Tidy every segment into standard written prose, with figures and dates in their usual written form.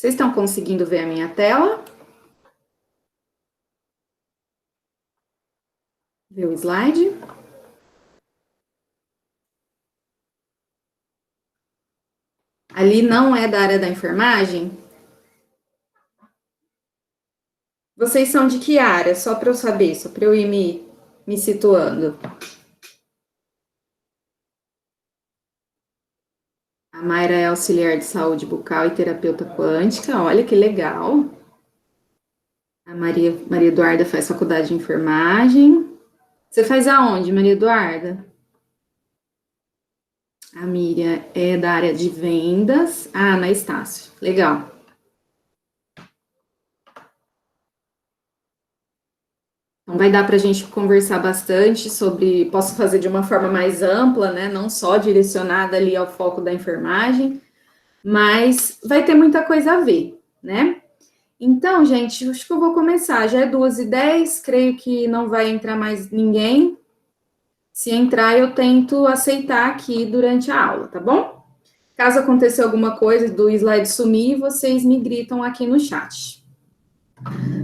Vocês estão conseguindo ver a minha tela? Ver o slide? Ali não é da área da enfermagem? Vocês são de que área? Só para eu saber, só para eu ir me situando. A Mayra é auxiliar de saúde bucal e terapeuta quântica, olha que legal. A Maria Eduarda faz faculdade de enfermagem. Você faz aonde, Maria Eduarda? A Miriam é da área de vendas. Ah, na Estácio. Legal. Então, vai dar para a gente conversar bastante sobre, posso fazer de uma forma mais ampla, né? Não só direcionada ali ao foco da enfermagem, mas vai ter muita coisa a ver, né? Então, gente, acho que eu vou começar. Já é 2h10, creio que não vai entrar mais ninguém. Se entrar, eu tento aceitar aqui durante a aula, tá bom? Caso aconteça alguma coisa do slide sumir, vocês me gritam aqui no chat.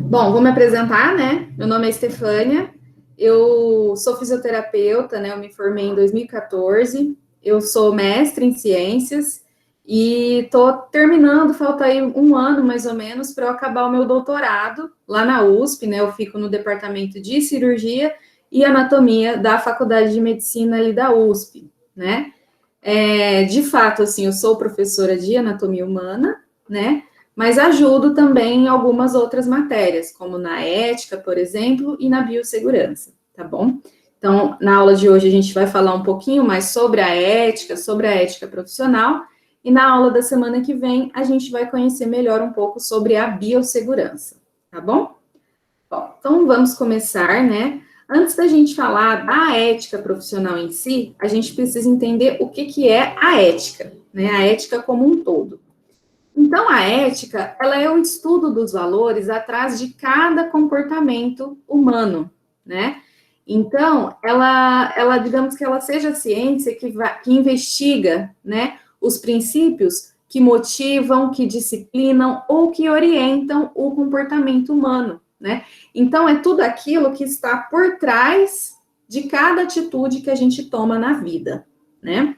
Bom, vou me apresentar, né? Meu nome é Estefânia, eu sou fisioterapeuta, né? Eu me formei em 2014, eu sou mestre em ciências e tô terminando, falta aí um ano mais ou menos para eu acabar o meu doutorado lá na USP, né? Eu fico no departamento de cirurgia e anatomia da Faculdade de Medicina ali da USP, né? De fato, assim, eu sou professora de anatomia humana, né? Mas ajudo também em algumas outras matérias, como na ética, por exemplo, e na biossegurança, tá bom? Então, na aula de hoje a gente vai falar um pouquinho mais sobre a ética profissional, e na aula da semana que vem a gente vai conhecer melhor um pouco sobre a biossegurança, tá bom? Bom, então vamos começar, né? Antes da gente falar da ética profissional em si, a gente precisa entender o que é a ética, né? A ética como um todo. Então, a ética, ela é o estudo dos valores atrás de cada comportamento humano, né? Então, ela digamos que ela seja a ciência que investiga, né, os princípios que motivam, que disciplinam ou que orientam o comportamento humano, né? Então, é tudo aquilo que está por trás de cada atitude que a gente toma na vida, né?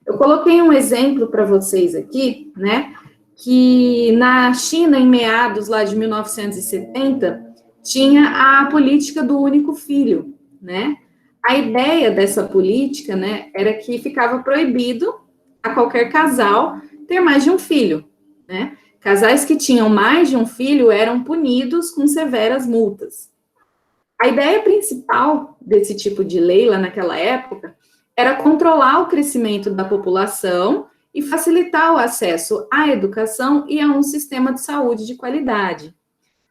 Eu coloquei um exemplo para vocês aqui, né? Que na China, em meados lá de 1970, tinha a política do único filho, né? A ideia dessa política, né, era que ficava proibido a qualquer casal ter mais de um filho, né? Casais que tinham mais de um filho eram punidos com severas multas. A ideia principal desse tipo de lei lá naquela época era controlar o crescimento da população e facilitar o acesso à educação e a um sistema de saúde de qualidade.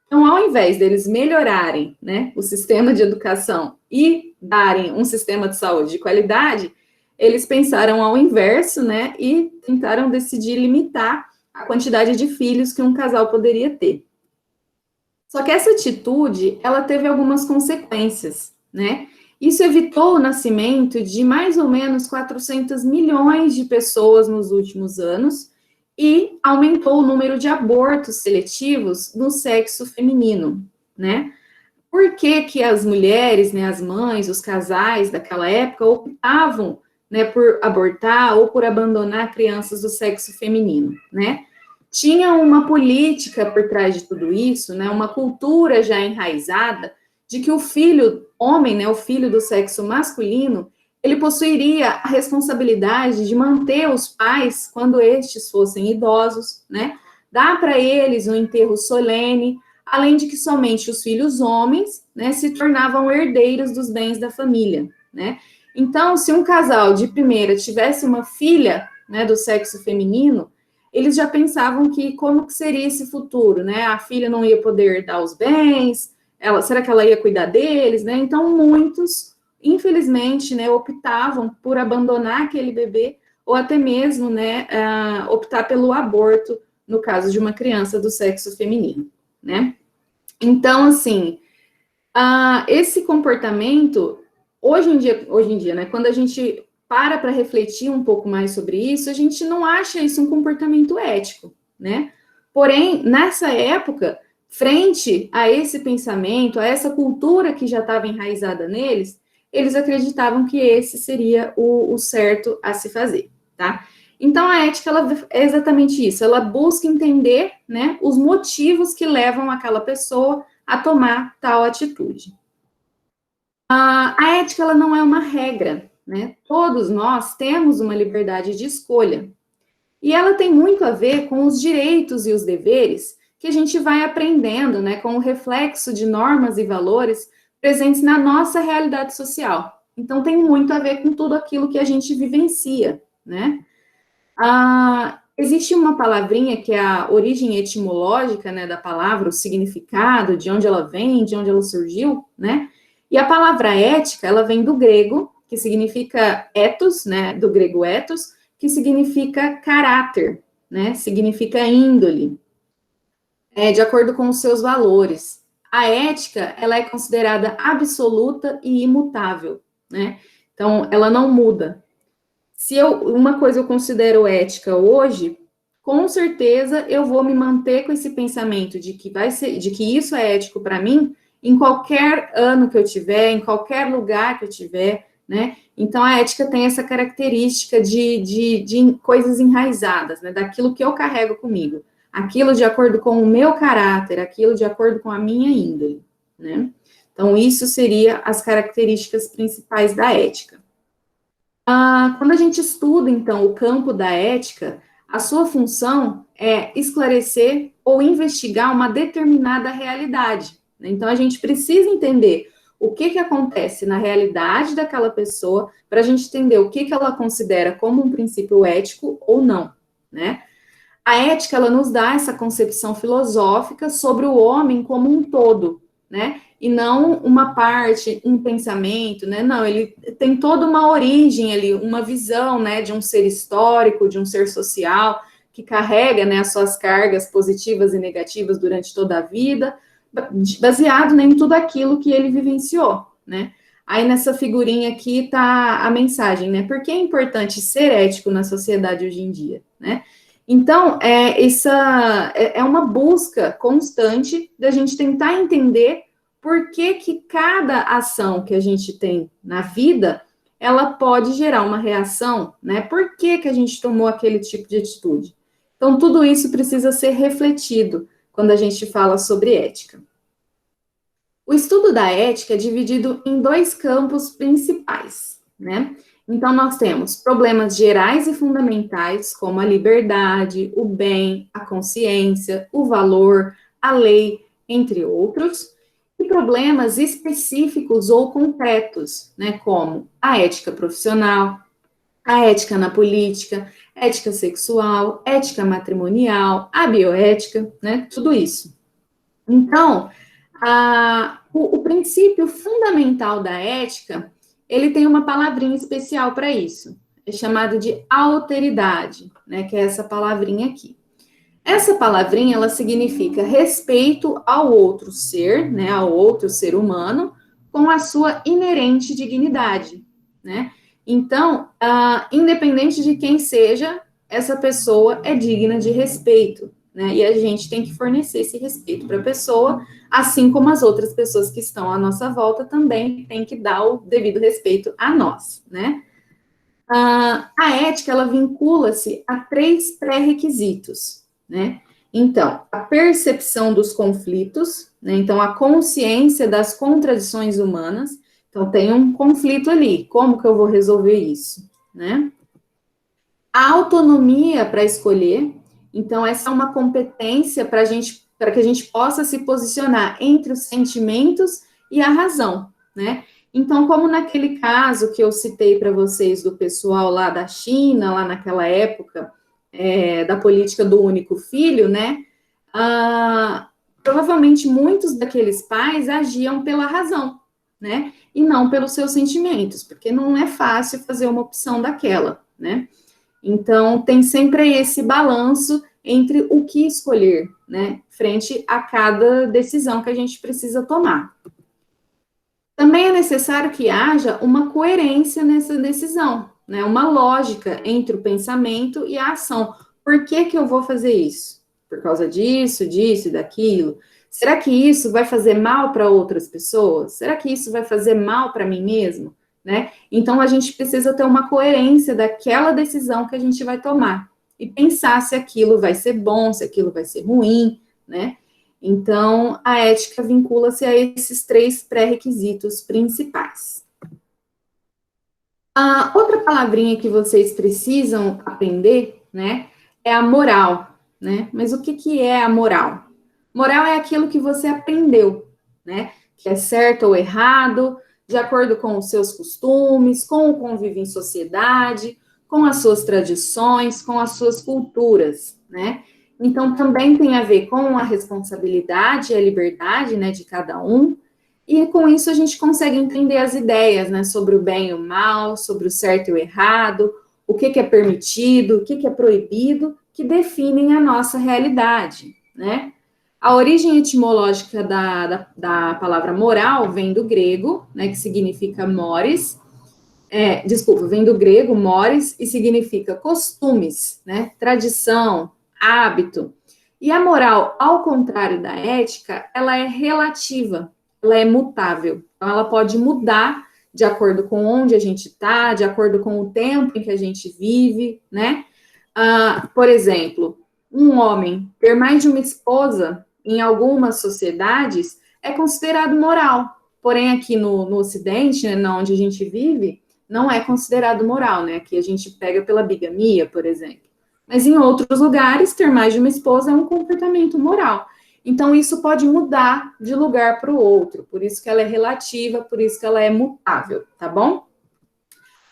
Então, ao invés deles melhorarem, né, o sistema de educação e darem um sistema de saúde de qualidade, eles pensaram ao inverso, né, e tentaram decidir limitar a quantidade de filhos que um casal poderia ter. Só que essa atitude, ela teve algumas consequências, né? Isso evitou o nascimento de mais ou menos 400 milhões de pessoas nos últimos anos e aumentou o número de abortos seletivos no sexo feminino, né? Por que que as mulheres, né, as mães, os casais daquela época optavam, né, por abortar ou por abandonar crianças do sexo feminino, né? Tinha uma política por trás de tudo isso, né, uma cultura já enraizada de que o filho homem, né, o filho do sexo masculino, ele possuiria a responsabilidade de manter os pais quando estes fossem idosos, né, dar para eles um enterro solene, além de que somente os filhos homens, né, se tornavam herdeiros dos bens da família, né. Então, se um casal de primeira tivesse uma filha, né, do sexo feminino, eles já pensavam que como que seria esse futuro, né? A filha não ia poder herdar os bens, será que ela ia cuidar deles, né? Então, muitos, infelizmente, né, optavam por abandonar aquele bebê ou até mesmo, né, optar pelo aborto no caso de uma criança do sexo feminino, né? Então, assim, esse comportamento, hoje em dia, né, quando a gente para refletir um pouco mais sobre isso, a gente não acha isso um comportamento ético, né? Porém, nessa época, frente a esse pensamento, a essa cultura que já estava enraizada neles, eles acreditavam que esse seria o certo a se fazer, tá? Então, a ética, ela é exatamente isso, ela busca entender, né, os motivos que levam aquela pessoa a tomar tal atitude. A ética, ela não é uma regra, né? Todos nós temos uma liberdade de escolha. E ela tem muito a ver com os direitos e os deveres que a gente vai aprendendo, né, com o reflexo de normas e valores presentes na nossa realidade social. Então, tem muito a ver com tudo aquilo que a gente vivencia, né? Existe uma palavrinha que é a origem etimológica, né, da palavra, o significado, de onde ela vem, de onde ela surgiu, né? E a palavra ética, ela vem do grego, que significa ethos, né, do grego ethos, que significa caráter, né, significa índole, de acordo com os seus valores. A ética, ela é considerada absoluta e imutável, né? Então, ela não muda. Se uma coisa eu considero ética hoje, com certeza eu vou me manter com esse pensamento de que isso é ético para mim em qualquer ano que eu tiver, em qualquer lugar que eu tiver, né? Então a ética tem essa característica de coisas enraizadas, né? Daquilo que eu carrego comigo, aquilo de acordo com o meu caráter, aquilo de acordo com a minha índole, né? Então isso seria as características principais da ética. Quando a gente estuda, então, o campo da ética, a sua função é esclarecer ou investigar uma determinada realidade. Né? Então, a gente precisa entender o que acontece na realidade daquela pessoa para a gente entender o que ela considera como um princípio ético ou não, né? A ética, ela nos dá essa concepção filosófica sobre o homem como um todo, né? E não uma parte, um pensamento, né? Não, ele tem toda uma origem ali, uma visão, né, de um ser histórico, de um ser social, que carrega, né, as suas cargas positivas e negativas durante toda a vida, baseado, né, em tudo aquilo que ele vivenciou, né? Aí nessa figurinha aqui tá a mensagem, né? Por que é importante ser ético na sociedade hoje em dia, né? Então, essa é uma busca constante da gente tentar entender por que cada ação que a gente tem na vida, ela pode gerar uma reação, né? Por que a gente tomou aquele tipo de atitude? Então, tudo isso precisa ser refletido quando a gente fala sobre ética. O estudo da ética é dividido em dois campos principais, né? Então, nós temos problemas gerais e fundamentais, como a liberdade, o bem, a consciência, o valor, a lei, entre outros, e problemas específicos ou concretos, né, como a ética profissional, a ética na política, ética sexual, ética matrimonial, a bioética, né, tudo isso. Então, o princípio fundamental da ética, ele tem uma palavrinha especial para isso, é chamado de alteridade, né, que é essa palavrinha aqui. Essa palavrinha, ela significa respeito ao outro ser, né, ao outro ser humano, com a sua inerente dignidade, né? Então, independente de quem seja, essa pessoa é digna de respeito, né? E a gente tem que fornecer esse respeito para a pessoa, assim como as outras pessoas que estão à nossa volta também têm que dar o devido respeito a nós, né? A ética, ela vincula-se a 3 pré-requisitos, né? Então, a percepção dos conflitos, né? Então, a consciência das contradições humanas. Então, tem um conflito ali, como que eu vou resolver isso, né? A autonomia para escolher. Então, essa é uma competência para que a gente possa se posicionar entre os sentimentos e a razão, né? Então, como naquele caso que eu citei para vocês do pessoal lá da China, lá naquela época, da política do único filho, né? Provavelmente muitos daqueles pais agiam pela razão, né? E não pelos seus sentimentos, porque não é fácil fazer uma opção daquela, né? Então, tem sempre esse balanço entre o que escolher, né? Frente a cada decisão que a gente precisa tomar. Também é necessário que haja uma coerência nessa decisão, né? Uma lógica entre o pensamento e a ação. Por que eu vou fazer isso? por causa disso, disso e daquilo? Será que isso vai fazer mal para outras pessoas? Será que isso vai fazer mal para mim mesmo? Né? Então, a gente precisa ter uma coerência daquela decisão que a gente vai tomar e pensar se aquilo vai ser bom, se aquilo vai ser ruim, né? Então, a ética vincula-se a esses 3 pré-requisitos principais. A outra palavrinha que vocês precisam aprender, né, é a moral, né? Mas o que é a moral? Moral é aquilo que você aprendeu, né? Que é certo ou errado, de acordo com os seus costumes, com o convívio em sociedade, com as suas tradições, com as suas culturas, né? Então, também tem a ver com a responsabilidade e a liberdade, né, de cada um, e com isso a gente consegue entender as ideias, né, sobre o bem e o mal, sobre o certo e o errado, o que é permitido, o que é proibido, que definem a nossa realidade, né? A origem etimológica da palavra moral vem do grego, né, que significa mores, vem do grego mores e significa costumes, né, tradição, hábito. E a moral, ao contrário da ética, ela é relativa, ela é mutável. Então, ela pode mudar de acordo com onde a gente está, de acordo com o tempo em que a gente vive, né? Por exemplo, um homem ter mais de uma esposa em algumas sociedades é considerado moral. Porém, aqui no Ocidente, né, onde a gente vive, não é considerado moral, né? Aqui a gente pega pela bigamia, por exemplo. Mas em outros lugares, ter mais de uma esposa é um comportamento moral. Então, isso pode mudar de lugar para o outro, por isso que ela é relativa, por isso que ela é mutável, tá bom?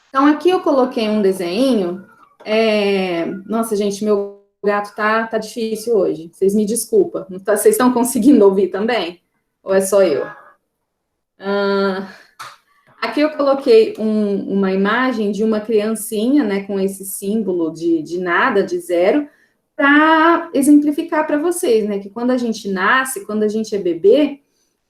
Então, aqui eu coloquei um desenho. Nossa, gente, meu gato tá difícil hoje. Vocês me desculpam. Vocês estão conseguindo ouvir também? Ou é só eu? Aqui eu coloquei uma imagem de uma criancinha, né, com esse símbolo de nada, de zero, para exemplificar para vocês, né, que quando a gente nasce, quando a gente é bebê,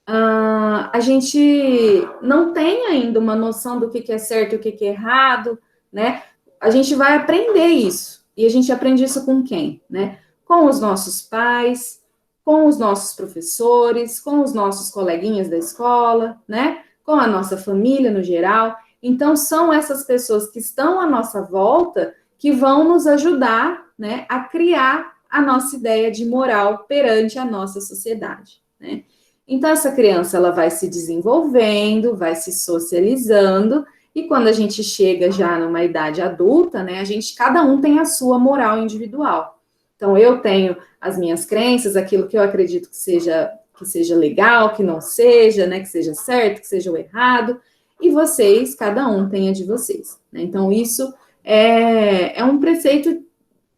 a gente não tem ainda uma noção do que é certo e o que é errado, né? A gente vai aprender isso. E a gente aprende isso com quem, né? Com os nossos pais, com os nossos professores, com os nossos coleguinhas da escola, né? Com a nossa família no geral. Então, são essas pessoas que estão à nossa volta que vão nos ajudar, né, a criar a nossa ideia de moral perante a nossa sociedade, né? Então, essa criança, ela vai se desenvolvendo, vai se socializando, e quando a gente chega já numa idade adulta, né, cada um tem a sua moral individual. Então, eu tenho as minhas crenças, aquilo que eu acredito que seja legal, que não seja, né, que seja certo, que seja o errado, e vocês, cada um tem a de vocês, né? Então, isso é um preceito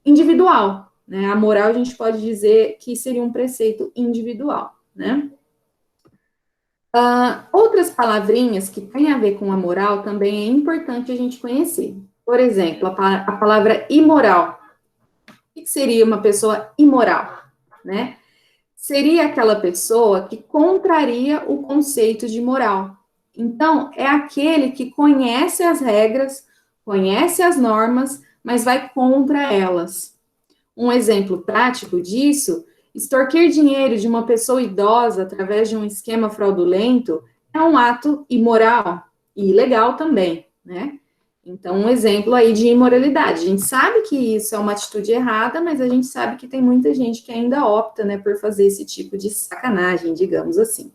individual, né? A moral, a gente pode dizer que seria um preceito individual, né? Outras palavrinhas que têm a ver com a moral também é importante a gente conhecer. Por exemplo, a palavra imoral. O que seria uma pessoa imoral, né? Seria aquela pessoa que contraria o conceito de moral. Então, é aquele que conhece as regras, conhece as normas, mas vai contra elas. Um exemplo prático disso: extorquir dinheiro de uma pessoa idosa através de um esquema fraudulento é um ato imoral e ilegal também, né? Então, um exemplo aí de imoralidade. A gente sabe que isso é uma atitude errada, mas a gente sabe que tem muita gente que ainda opta, né, por fazer esse tipo de sacanagem, digamos assim.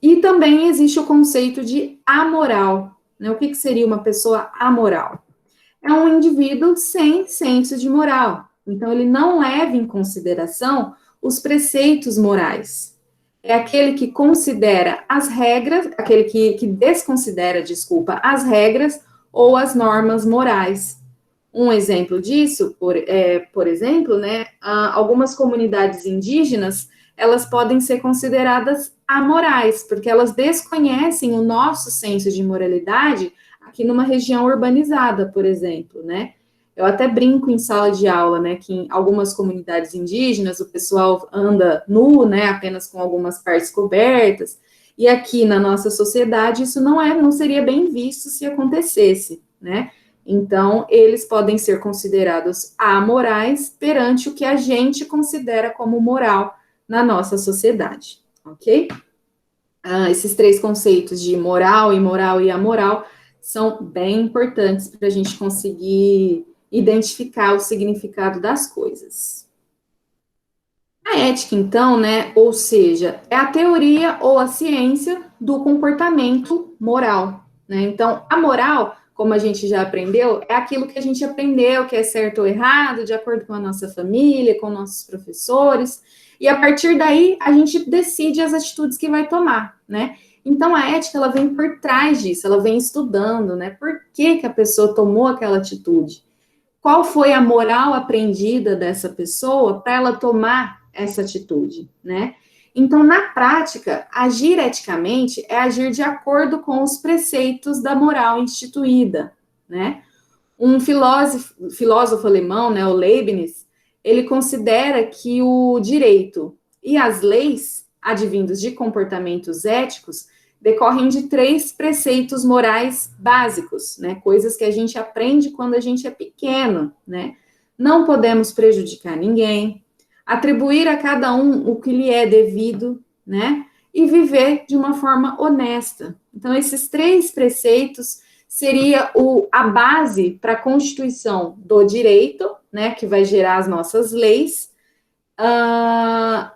E também existe o conceito de amoral, né? O que seria uma pessoa amoral? É um indivíduo sem senso de moral. Então, ele não leva em consideração os preceitos morais. É aquele que considera as regras, aquele que desconsidera, desculpa, as regras ou as normas morais. Um exemplo disso, por exemplo, né, algumas comunidades indígenas, elas podem ser consideradas amorais, porque elas desconhecem o nosso senso de moralidade aqui numa região urbanizada, por exemplo, né? Eu até brinco em sala de aula, né, que em algumas comunidades indígenas o pessoal anda nu, né, apenas com algumas partes cobertas, e aqui na nossa sociedade isso não seria bem visto se acontecesse, né? Então, eles podem ser considerados amorais perante o que a gente considera como moral na nossa sociedade, ok? Esses três conceitos de moral, imoral e amoral são bem importantes para a gente conseguir identificar o significado das coisas. A ética, então, né, ou seja, é a teoria ou a ciência do comportamento moral, né? Então, a moral, como a gente já aprendeu, é aquilo que a gente aprendeu que é certo ou errado, de acordo com a nossa família, com nossos professores, e a partir daí a gente decide as atitudes que vai tomar, né? Então, a ética, ela vem por trás disso, ela vem estudando, né? Por que a pessoa tomou aquela atitude? Qual foi a moral aprendida dessa pessoa para ela tomar essa atitude, né? Então, na prática, agir eticamente é agir de acordo com os preceitos da moral instituída, né? Um filósofo alemão, né, o Leibniz, ele considera que o direito e as leis advindos de comportamentos éticos decorrem de três preceitos morais básicos, né? Coisas que a gente aprende quando a gente é pequeno, né? Não podemos prejudicar ninguém, atribuir a cada um o que lhe é devido, né? E viver de uma forma honesta. Então, esses três preceitos seria a base para a constituição do direito, né? Que vai gerar as nossas leis,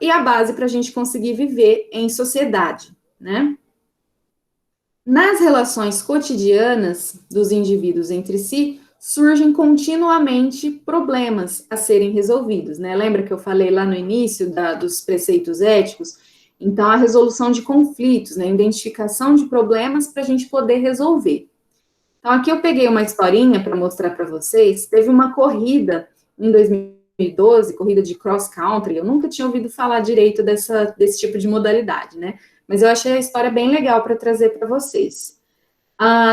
e a base para a gente conseguir viver em sociedade, né? Nas relações cotidianas dos indivíduos entre si, surgem continuamente problemas a serem resolvidos, né? Lembra que eu falei lá no início dos preceitos éticos? Então, a resolução de conflitos, né? Identificação de problemas para a gente poder resolver. Então, aqui eu peguei uma historinha para mostrar para vocês. Teve uma corrida em 2012, corrida de cross country. Eu nunca tinha ouvido falar direito desse tipo de modalidade, né? Mas eu achei a história bem legal para trazer para vocês.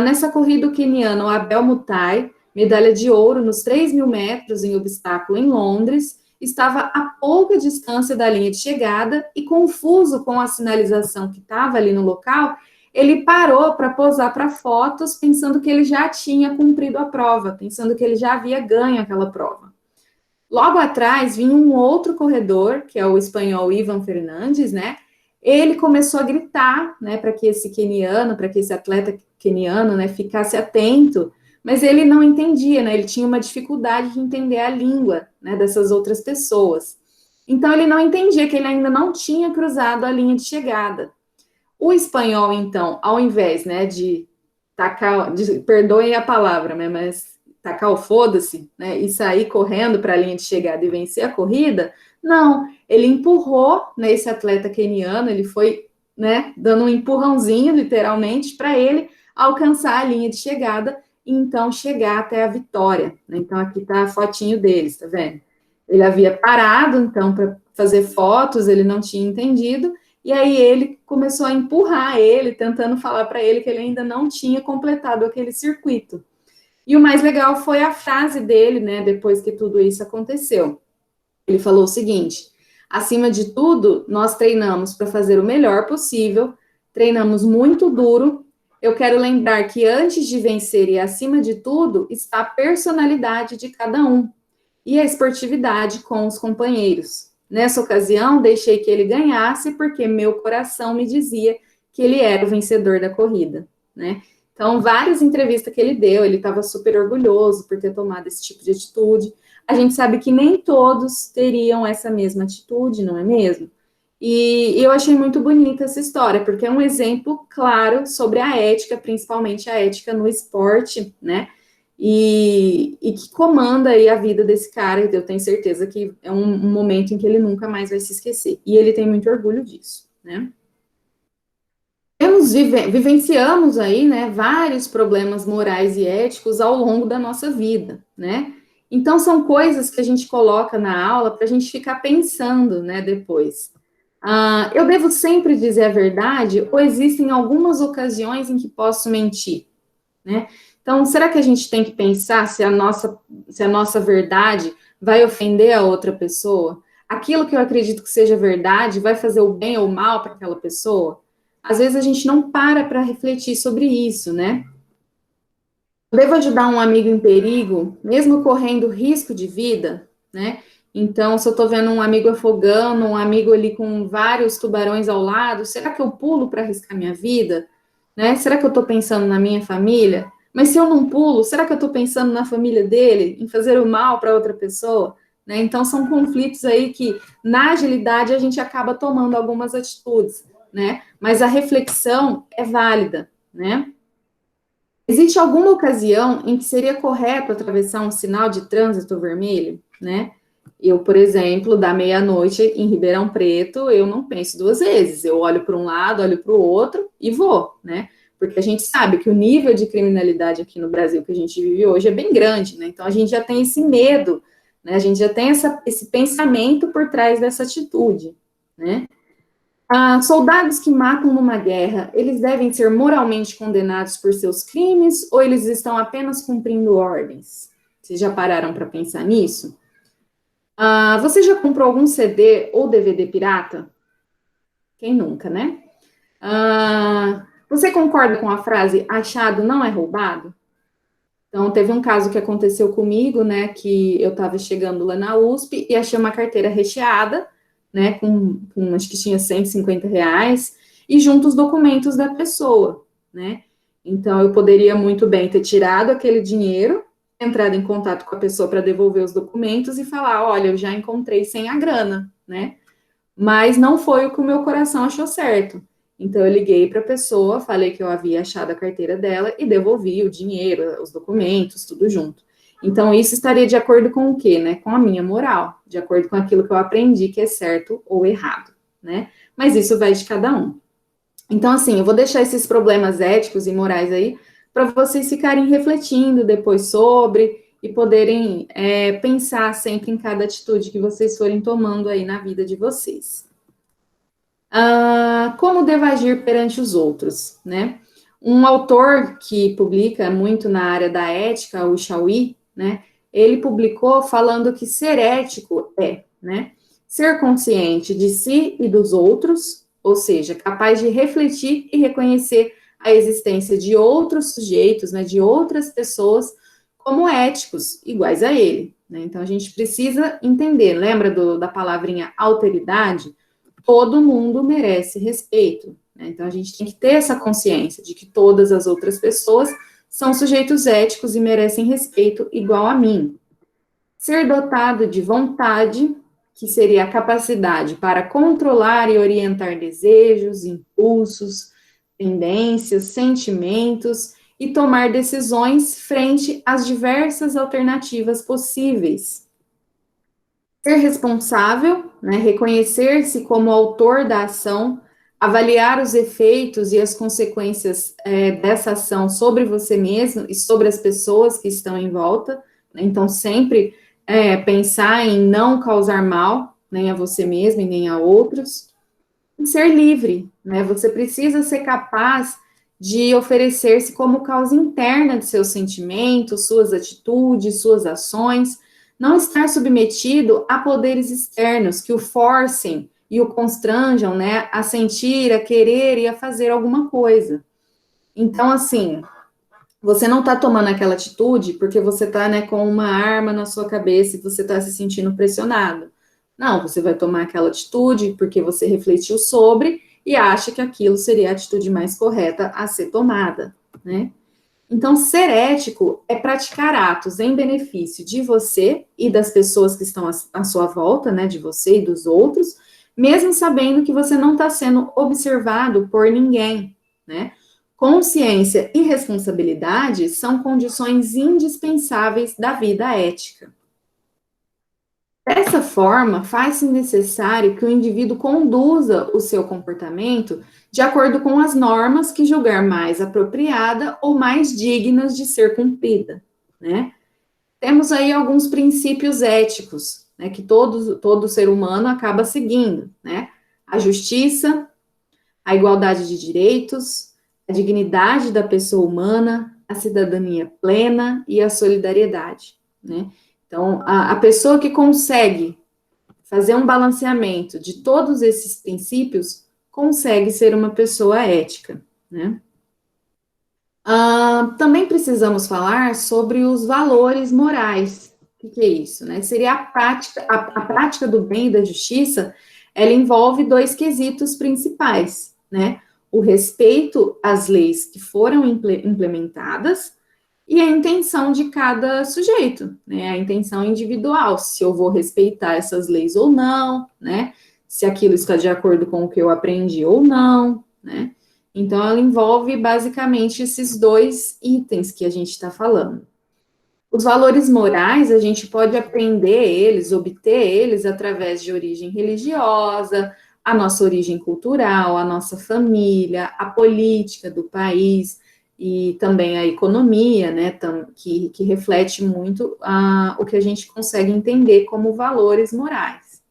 Nessa corrida, o queniano Abel Mutai, medalha de ouro nos 3.000 metros em obstáculo em Londres, estava a pouca distância da linha de chegada e, confuso com a sinalização que estava ali no local, ele parou para posar para fotos, pensando que ele já tinha cumprido a prova, pensando que ele já havia ganho aquela prova. Logo atrás, vinha um outro corredor, que é o espanhol Ivan Fernandes, né? Ele começou a gritar, né, para que esse queniano, para que esse atleta queniano, né, ficasse atento, mas ele não entendia, né? Ele tinha uma dificuldade de entender a língua, né, dessas outras pessoas. Então, ele não entendia que ele ainda não tinha cruzado a linha de chegada. O espanhol, então, ao invés, né, de tacar, perdoem a palavra, né, mas tacar o foda-se, né, e sair correndo para a linha de chegada e vencer a corrida, não, ele empurrou, né, esse atleta queniano, ele foi, né, dando um empurrãozinho, literalmente, para ele alcançar a linha de chegada e então chegar até a vitória, né? Então aqui está a fotinho deles, tá vendo? Ele havia parado, então, para fazer fotos, ele não tinha entendido, e aí ele começou a empurrar ele, tentando falar para ele que ele ainda não tinha completado aquele circuito. E o mais legal foi a frase dele, né, depois que tudo isso aconteceu. Ele falou o seguinte: acima de tudo, nós treinamos para fazer o melhor possível, treinamos muito duro. Eu quero lembrar que antes de vencer e acima de tudo, está a personalidade de cada um e a esportividade com os companheiros. Nessa ocasião, deixei que ele ganhasse porque meu coração me dizia que ele era o vencedor da corrida, né? Então, várias entrevistas que ele deu, ele estava super orgulhoso por ter tomado esse tipo de atitude. A gente sabe que nem todos teriam essa mesma atitude, não é mesmo? E eu achei muito bonita essa história, porque é um exemplo claro sobre a ética, principalmente a ética no esporte, né? E que comanda aí a vida desse cara, e eu tenho certeza que é um momento em que ele nunca mais vai se esquecer. E ele tem muito orgulho disso, né? Vivenciamos aí, né, vários problemas morais e éticos ao longo da nossa vida, né? Então, são coisas que a gente coloca na aula para a gente ficar pensando, né, depois. Eu devo sempre dizer a verdade ou existem algumas ocasiões em que posso mentir, né? Então, será que a gente tem que pensar se a nossa verdade vai ofender a outra pessoa? Aquilo que eu acredito que seja verdade vai fazer o bem ou o mal para aquela pessoa? Às vezes a gente não para refletir sobre isso, né? Devo ajudar um amigo em perigo, mesmo correndo risco de vida, né? Então, se eu estou vendo um amigo afogando, um amigo ali com vários tubarões ao lado, será que eu pulo para arriscar minha vida? Né? Será que eu estou pensando na minha família? Mas se eu não pulo, será que eu estou pensando na família dele, em fazer o mal para outra pessoa? Né? Então, são conflitos aí que, na agilidade, a gente acaba tomando algumas atitudes, né? Mas a reflexão é válida, né? Existe alguma ocasião em que seria correto atravessar um sinal de trânsito vermelho, né? Eu, por exemplo, da meia-noite em Ribeirão Preto, eu não penso duas vezes. Eu olho para um lado, olho para o outro e vou, né? Porque a gente sabe que o nível de criminalidade aqui no Brasil que a gente vive hoje é bem grande, né? Então a gente já tem esse medo, né? A gente já tem esse pensamento por trás dessa atitude, né? Soldados que matam numa guerra, eles devem ser moralmente condenados por seus crimes ou eles estão apenas cumprindo ordens? Vocês já pararam para pensar nisso? Você já comprou algum CD ou DVD pirata? Quem nunca, né? Você concorda com a frase achado não é roubado? Então, teve um caso que aconteceu comigo, né, que eu estava chegando lá na USP e achei uma carteira recheada, né, acho que tinha R$ 150, e junto os documentos da pessoa, né. Então, eu poderia muito bem ter tirado aquele dinheiro, entrado em contato com a pessoa para devolver os documentos e falar, olha, eu já encontrei sem a grana, né. Mas não foi o que o meu coração achou certo. Então, eu liguei para a pessoa, falei que eu havia achado a carteira dela e devolvi o dinheiro, os documentos, tudo junto. Então, isso estaria de acordo com o quê, né? Com a minha moral, de acordo com aquilo que eu aprendi que é certo ou errado, né? Mas isso vai de cada um. Então, assim, eu vou deixar esses problemas éticos e morais aí para vocês ficarem refletindo depois sobre e poderem pensar sempre em cada atitude que vocês forem tomando aí na vida de vocês. Como devo agir perante os outros, né? Um autor que publica muito na área da ética, o Chauí, né? Ele publicou falando que ser ético é, né? Ser consciente de si e dos outros, ou seja, capaz de refletir e reconhecer a existência de outros sujeitos, né? De outras pessoas como éticos, iguais a ele, né? Então a gente precisa entender, lembra da palavrinha alteridade? Todo mundo merece respeito, né? Então a gente tem que ter essa consciência de que todas as outras pessoas são sujeitos éticos e merecem respeito igual a mim. Ser dotado de vontade, que seria a capacidade para controlar e orientar desejos, impulsos, tendências, sentimentos e tomar decisões frente às diversas alternativas possíveis. Ser responsável, né, reconhecer-se como autor da ação, avaliar os efeitos e as consequências dessa ação sobre você mesmo e sobre as pessoas que estão em volta. Né? Então, sempre pensar em não causar mal, nem a você mesmo e nem a outros. E ser livre, né? Você precisa ser capaz de oferecer-se como causa interna de seus sentimentos, suas atitudes, suas ações, não estar submetido a poderes externos que o forcem e o constranjam, né, a sentir, a querer e a fazer alguma coisa. Então, assim, você não está tomando aquela atitude porque você está, né, com uma arma na sua cabeça e você está se sentindo pressionado. Não, você vai tomar aquela atitude porque você refletiu sobre e acha que aquilo seria a atitude mais correta a ser tomada, né? Então, ser ético é praticar atos em benefício de você e das pessoas que estão à sua volta, né, de você e dos outros, mesmo sabendo que você não está sendo observado por ninguém, né? Consciência e responsabilidade são condições indispensáveis da vida ética. Dessa forma, faz-se necessário que o indivíduo conduza o seu comportamento de acordo com as normas que julgar mais apropriada ou mais dignas de ser cumprida, né? Temos aí alguns princípios éticos, né, que todo ser humano acaba seguindo, né? A justiça, a igualdade de direitos, a dignidade da pessoa humana, a cidadania plena e a solidariedade, né? Então, a pessoa que consegue fazer um balanceamento de todos esses princípios consegue ser uma pessoa ética, né? Também precisamos falar sobre os valores morais. O que é isso, né? Seria a prática do bem e da justiça, ela envolve dois quesitos principais, né? O respeito às leis que foram implementadas e a intenção de cada sujeito, né? A intenção individual, se eu vou respeitar essas leis ou não, né? Se aquilo está de acordo com o que eu aprendi ou não, né? Então, ela envolve basicamente esses dois itens que a gente está falando. Os valores morais, a gente pode aprender eles, obter eles através de origem religiosa, a nossa origem cultural, a nossa família, a política do país e também a economia, né, que reflete muito o que a gente consegue entender como valores morais.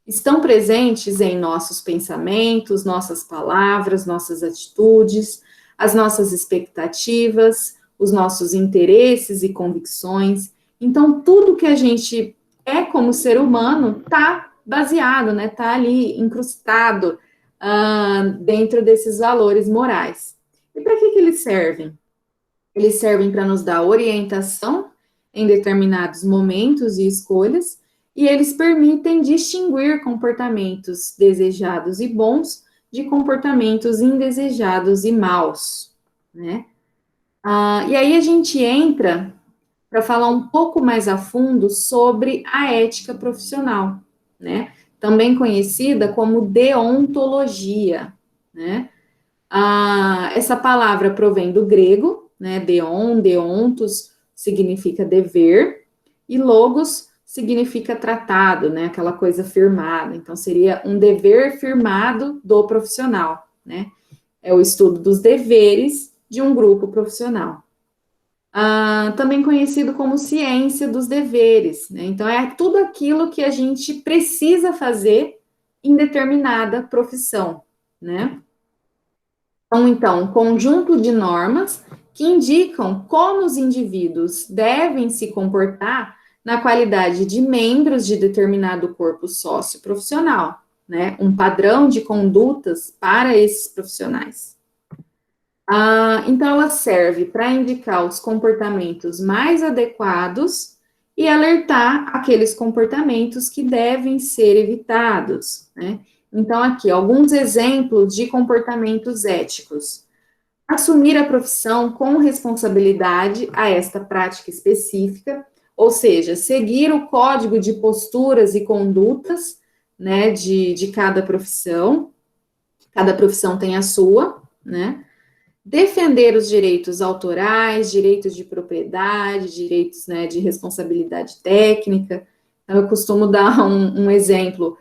Estão presentes em nossos pensamentos, nossas palavras, nossas atitudes, as nossas expectativas, os nossos interesses e convicções. Então, tudo que a gente é como ser humano está baseado, né? Está ali incrustado dentro desses valores morais. E para que eles servem? Eles servem para nos dar orientação em determinados momentos e escolhas, e eles permitem distinguir comportamentos desejados e bons de comportamentos indesejados e maus, né? E aí a gente entra para falar um pouco mais a fundo sobre a ética profissional, né? Também conhecida como deontologia, né? Essa palavra provém do grego, né? Deontos significa dever, e logos significa tratado, né? Aquela coisa firmada. Então, seria um dever firmado do profissional, né? É o estudo dos deveres de um grupo profissional. Também conhecido como ciência dos deveres, né? Então, é tudo aquilo que a gente precisa fazer em determinada profissão, né? Então, um conjunto de normas que indicam como os indivíduos devem se comportar na qualidade de membros de determinado corpo socioprofissional, né? Um padrão de condutas para esses profissionais. Então, ela serve para indicar os comportamentos mais adequados e alertar aqueles comportamentos que devem ser evitados, né? Então, aqui, alguns exemplos de comportamentos éticos. Assumir a profissão com responsabilidade a esta prática específica, ou seja, seguir o código de posturas e condutas, né, de cada profissão tem a sua, né? Defender os direitos autorais, direitos de propriedade, direitos, né, de responsabilidade técnica. Eu costumo dar um exemplo.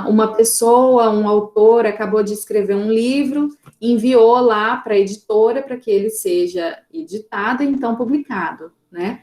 Uma pessoa, um autor, acabou de escrever um livro, enviou lá para a editora para que ele seja editado e então publicado, né?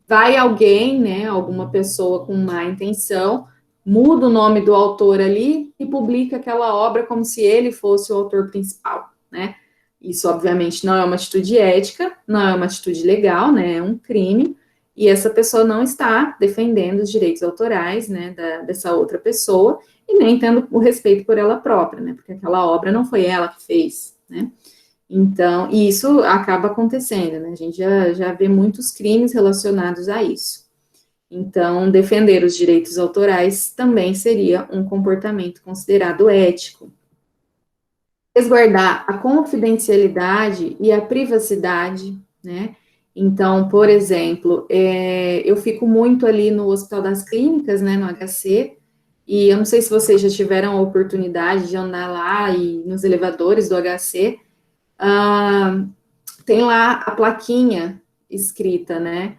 Vai alguém, né, alguma pessoa com má intenção, muda o nome do autor ali e publica aquela obra como se ele fosse o autor principal, né? Isso, obviamente, não é uma atitude ética, não é uma atitude legal, né? É um crime, e essa pessoa não está defendendo os direitos autorais, né, dessa outra pessoa, e nem tendo o respeito por ela própria, né? Porque aquela obra não foi ela que fez, né? Então, e isso acaba acontecendo, né? A gente já vê muitos crimes relacionados a isso. Então, defender os direitos autorais também seria um comportamento considerado ético. Resguardar a confidencialidade e a privacidade, né? Então, por exemplo, eu fico muito ali no Hospital das Clínicas, né, no HC, e eu não sei se vocês já tiveram a oportunidade de andar lá e nos elevadores do HC, tem lá a plaquinha escrita, né?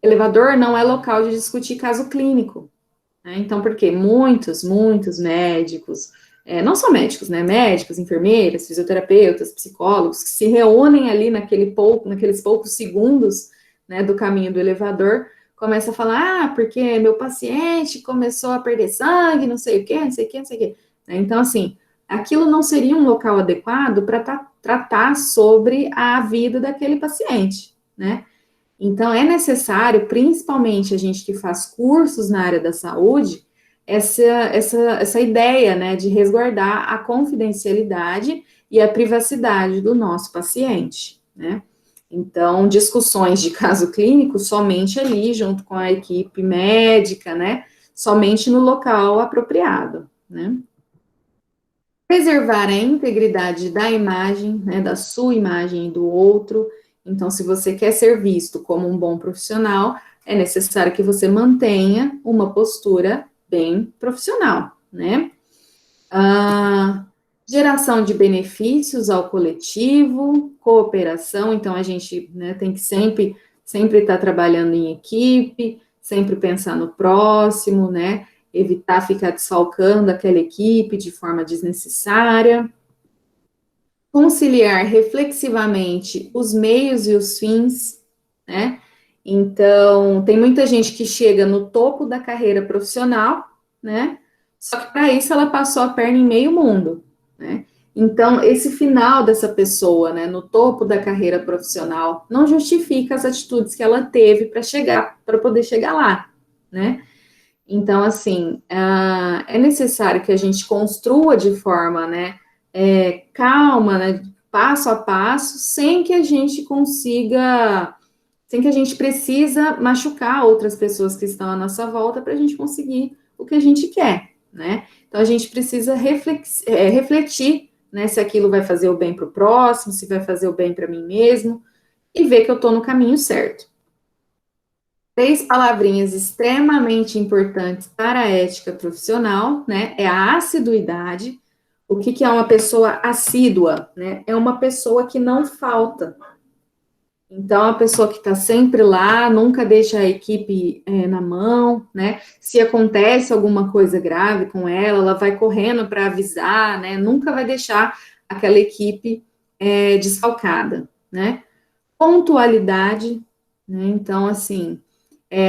Elevador não é local de discutir caso clínico, né? Então, porque muitos médicos, não só médicos, né? Médicos, enfermeiras, fisioterapeutas, psicólogos, que se reúnem ali naqueles poucos segundos, né, do caminho do elevador, começa a falar, porque meu paciente começou a perder sangue, não sei o quê, não sei o quê, não sei o quê. Então, assim, aquilo não seria um local adequado para tratar sobre a vida daquele paciente, né? Então, é necessário, principalmente a gente que faz cursos na área da saúde, essa ideia, né, de resguardar a confidencialidade e a privacidade do nosso paciente, né? Então, discussões de caso clínico somente ali, junto com a equipe médica, né? Somente no local apropriado, né? Preservar a integridade da imagem, né? Da sua imagem e do outro. Então, se você quer ser visto como um bom profissional, é necessário que você mantenha uma postura bem profissional, né? Geração de benefícios ao coletivo, cooperação, então a gente, né, tem que sempre estar trabalhando em equipe, sempre pensar no próximo, né, evitar ficar desfalcando aquela equipe de forma desnecessária, conciliar reflexivamente os meios e os fins, né, então tem muita gente que chega no topo da carreira profissional, né, só que para isso ela passou a perna em meio mundo, né? Então, esse final dessa pessoa, né, no topo da carreira profissional, não justifica as atitudes que ela teve para poder chegar lá, né? Então, assim, é necessário que a gente construa de forma, né, calma, né, passo a passo, sem que a gente consiga, sem que a gente precisa machucar outras pessoas que estão à nossa volta para a gente conseguir o que a gente quer, né? Então, a gente precisa refletir, né, se aquilo vai fazer o bem para o próximo, se vai fazer o bem para mim mesmo, e ver que eu estou no caminho certo. 3 palavrinhas extremamente importantes para a ética profissional, né? É a assiduidade. O que é uma pessoa assídua, né? É uma pessoa que não falta. Então, a pessoa que está sempre lá, nunca deixa a equipe na mão, né? Se acontece alguma coisa grave com ela, ela vai correndo para avisar, né? Nunca vai deixar aquela equipe desfalcada, né? Pontualidade, né? Então, assim,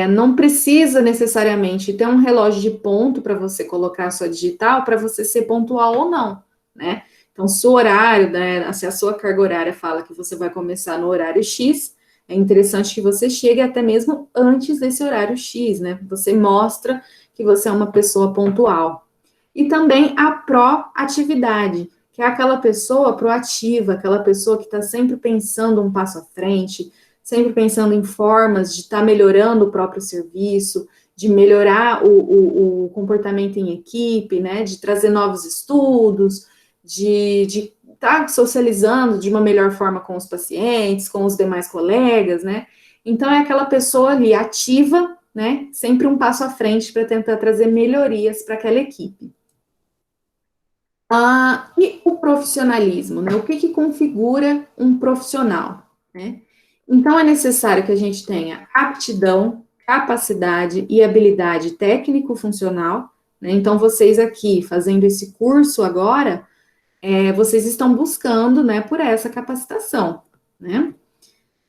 não precisa necessariamente ter um relógio de ponto para você colocar a sua digital para você ser pontual ou não, né? Então, se o horário, né, se a sua carga horária fala que você vai começar no horário X, é interessante que você chegue até mesmo antes desse horário X, né? Você mostra que você é uma pessoa pontual. E também a proatividade, que é aquela pessoa proativa, aquela pessoa que está sempre pensando um passo à frente, sempre pensando em formas de estar melhorando o próprio serviço, de melhorar o comportamento em equipe, né, de trazer novos estudos, de estar socializando de uma melhor forma com os pacientes, com os demais colegas, né, então é aquela pessoa ali ativa, né, sempre um passo à frente para tentar trazer melhorias para aquela equipe. E o profissionalismo, né? O que configura um profissional, né? Então, é necessário que a gente tenha aptidão, capacidade e habilidade técnico-funcional, né? Então, vocês aqui, fazendo esse curso agora, vocês estão buscando, né, por essa capacitação, né?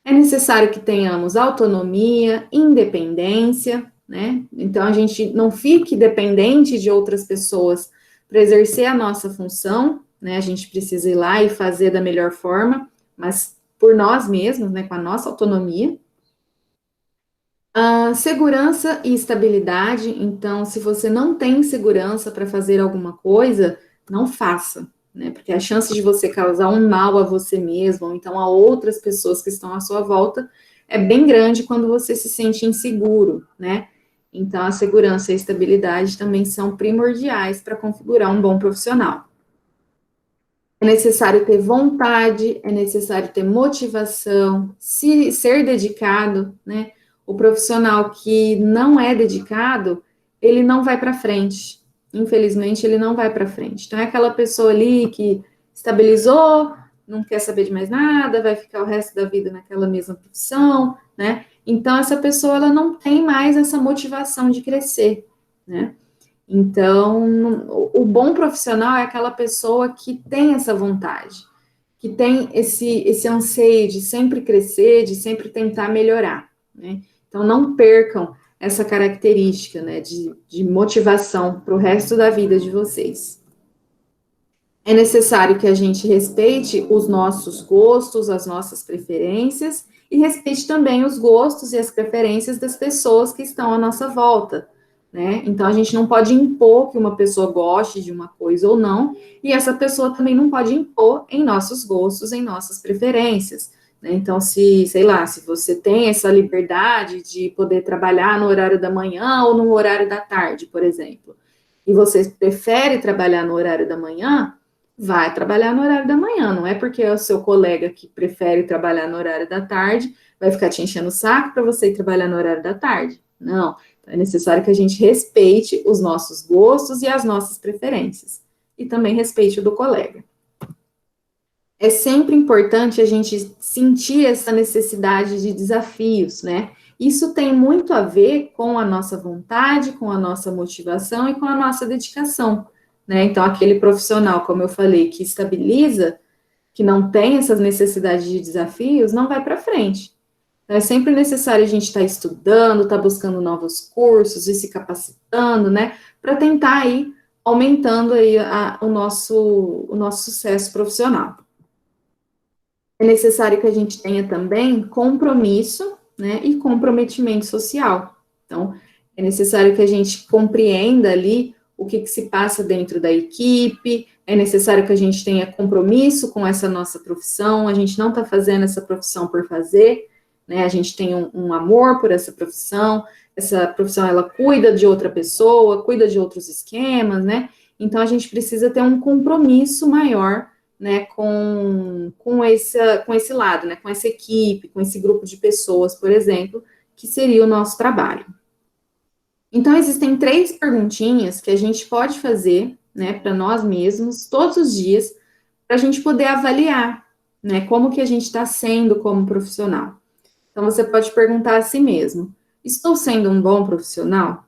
É necessário que tenhamos autonomia, independência, né? Então, a gente não fique dependente de outras pessoas para exercer a nossa função, né? A gente precisa ir lá e fazer da melhor forma, mas por nós mesmos, né? Com a nossa autonomia. Segurança e estabilidade. Então, se você não tem segurança para fazer alguma coisa, não faça, né? Porque a chance de você causar um mal a você mesmo, ou então a outras pessoas que estão à sua volta, é bem grande quando você se sente inseguro, né? Então, a segurança e a estabilidade também são primordiais para configurar um bom profissional. É necessário ter vontade, é necessário ter motivação, ser dedicado, né? O profissional que não é dedicado, ele não vai para frente. Infelizmente, ele não vai para frente. Então, é aquela pessoa ali que estabilizou, não quer saber de mais nada, vai ficar o resto da vida naquela mesma profissão, né? Então, essa pessoa, ela não tem mais essa motivação de crescer, né? Então, o bom profissional é aquela pessoa que tem essa vontade, que tem esse anseio de sempre crescer, de sempre tentar melhorar, né? Então, não percam essa característica, né, de motivação para o resto da vida de vocês. É necessário que a gente respeite os nossos gostos, as nossas preferências, e respeite também os gostos e as preferências das pessoas que estão à nossa volta, né? Então, a gente não pode impor que uma pessoa goste de uma coisa ou não, e essa pessoa também não pode impor em nossos gostos, em nossas preferências, né? Então, sei lá, se você tem essa liberdade de poder trabalhar no horário da manhã ou no horário da tarde, por exemplo, e você prefere trabalhar no horário da manhã, vai trabalhar no horário da manhã, não é porque é o seu colega que prefere trabalhar no horário da tarde, vai ficar te enchendo o saco para você ir trabalhar no horário da tarde. Não, é necessário que a gente respeite os nossos gostos e as nossas preferências, e também respeite o do colega. É sempre importante a gente sentir essa necessidade de desafios, né? Isso tem muito a ver com a nossa vontade, com a nossa motivação e com a nossa dedicação, né? Então, aquele profissional, como eu falei, que estabiliza, que não tem essas necessidades de desafios, não vai para frente. Então, é sempre necessário a gente estar estudando, estar buscando novos cursos e se capacitando, né? Para tentar ir aumentando aí o nosso sucesso profissional. É necessário que a gente tenha também compromisso, né, e comprometimento social. Então, é necessário que a gente compreenda ali o que se passa dentro da equipe, é necessário que a gente tenha compromisso com essa nossa profissão, a gente não está fazendo essa profissão por fazer, né, a gente tem um amor por essa profissão ela cuida de outra pessoa, cuida de outros esquemas, né, então a gente precisa ter um compromisso maior, né, com esse lado, né, com essa equipe, com esse grupo de pessoas, por exemplo, que seria o nosso trabalho. Então, existem 3 perguntinhas que a gente pode fazer, né, para nós mesmos, todos os dias, para a gente poder avaliar, né, como que a gente está sendo como profissional. Então, você pode perguntar a si mesmo: estou sendo um bom profissional?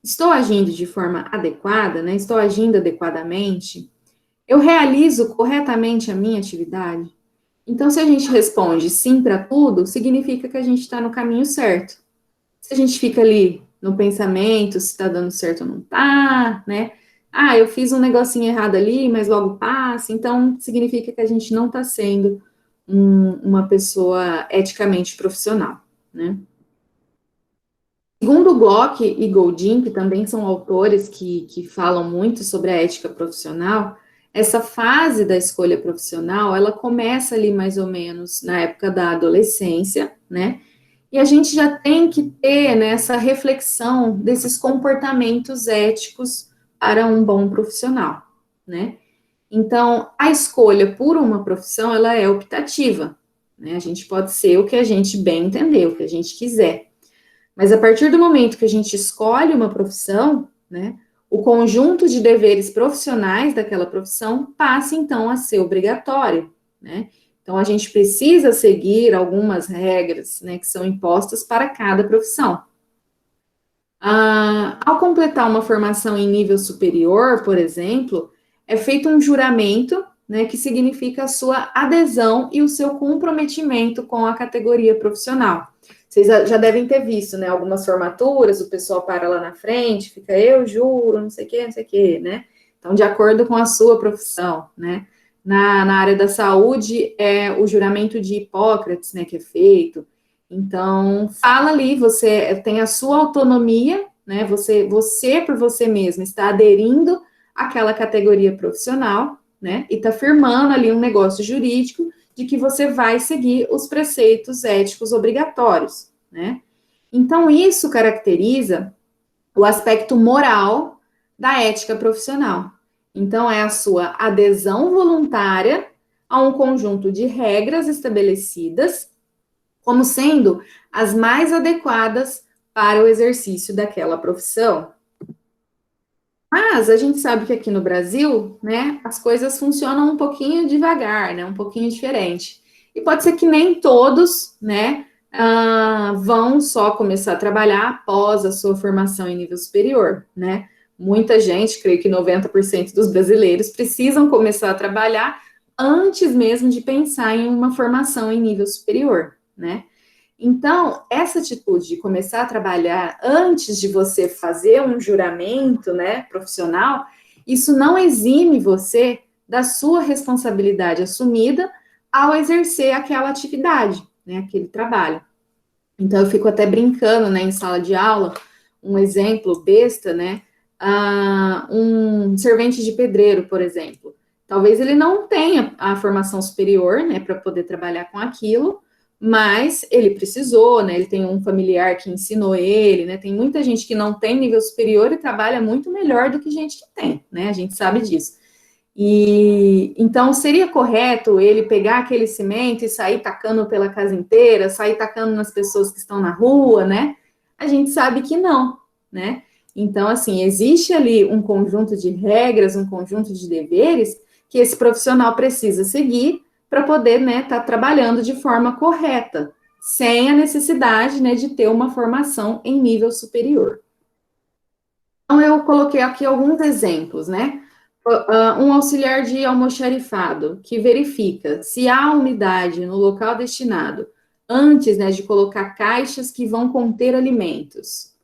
Estou agindo de forma adequada, né? Estou agindo adequadamente? Eu realizo corretamente a minha atividade? Então, se a gente responde sim para tudo, significa que a gente está no caminho certo. Se a gente fica ali no pensamento, se está dando certo ou não está, né? Ah, eu fiz um negocinho errado ali, mas logo passa. Então, significa que a gente não está sendo uma pessoa eticamente profissional, né? Segundo Glock e Goldin, que também são autores que falam muito sobre a ética profissional, essa fase da escolha profissional, ela começa ali mais ou menos na época da adolescência, né? E a gente já tem que ter, né, essa reflexão desses comportamentos éticos para um bom profissional, né? Então, a escolha por uma profissão, ela é optativa, né? A gente pode ser o que a gente bem entender, o que a gente quiser. Mas a partir do momento que a gente escolhe uma profissão, né, o conjunto de deveres profissionais daquela profissão passa então a ser obrigatório, né? Então a gente precisa seguir algumas regras, né, que são impostas para cada profissão. Ao completar uma formação em nível superior, por exemplo, é feito um juramento, né, que significa a sua adesão e o seu comprometimento com a categoria profissional. Vocês já devem ter visto, né, algumas formaturas, o pessoal para lá na frente, fica eu juro, não sei o que, né? Então, de acordo com a sua profissão, né? Na área da saúde, é o juramento de Hipócrates, né, que é feito. Então, fala ali, você tem a sua autonomia, né? Você por você mesmo está aderindo àquela categoria profissional, né? E está firmando ali um negócio jurídico de que você vai seguir os preceitos éticos obrigatórios, né? Então, isso caracteriza o aspecto moral da ética profissional. Então, é a sua adesão voluntária a um conjunto de regras estabelecidas como sendo as mais adequadas para o exercício daquela profissão. Mas a gente sabe que aqui no Brasil, né, as coisas funcionam um pouquinho devagar, né, um pouquinho diferente. E pode ser que nem todos, né, vão só começar a trabalhar após a sua formação em nível superior, né. Muita gente, creio que 90% dos brasileiros, precisam começar a trabalhar antes mesmo de pensar em uma formação em nível superior, né. Então, essa atitude de começar a trabalhar antes de você fazer um juramento, né, profissional, isso não exime você da sua responsabilidade assumida ao exercer aquela atividade, né, aquele trabalho. Então, eu fico até brincando, né, em sala de aula, um exemplo besta, né? Um servente de pedreiro, por exemplo. Talvez ele não tenha a formação superior, né, para poder trabalhar com aquilo, mas ele precisou, né? Ele tem um familiar que ensinou ele, né? Tem muita gente que não tem nível superior e trabalha muito melhor do que gente que tem, né? A gente sabe disso. E então seria correto ele pegar aquele cimento e sair tacando pela casa inteira, sair tacando nas pessoas que estão na rua, né? A gente sabe que não, né? Então, assim, existe ali um conjunto de regras, um conjunto de deveres que esse profissional precisa seguir para poder, né, estar trabalhando de forma correta, sem a necessidade, né, de ter uma formação em nível superior. Então, eu coloquei aqui alguns exemplos, né? Um auxiliar de almoxarifado que verifica se há umidade no local destinado antes, né, de colocar caixas que vão conter alimentos.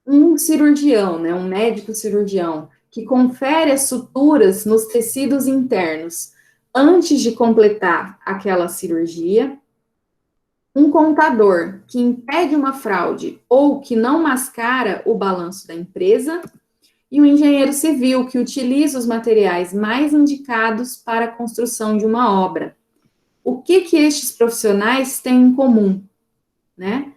Um cirurgião, né, um médico cirurgião, que confere as suturas nos tecidos internos antes de completar aquela cirurgia. Um contador que impede uma fraude ou que não mascara o balanço da empresa. E um engenheiro civil que utiliza os materiais mais indicados para a construção de uma obra. O que estes profissionais têm em comum, né?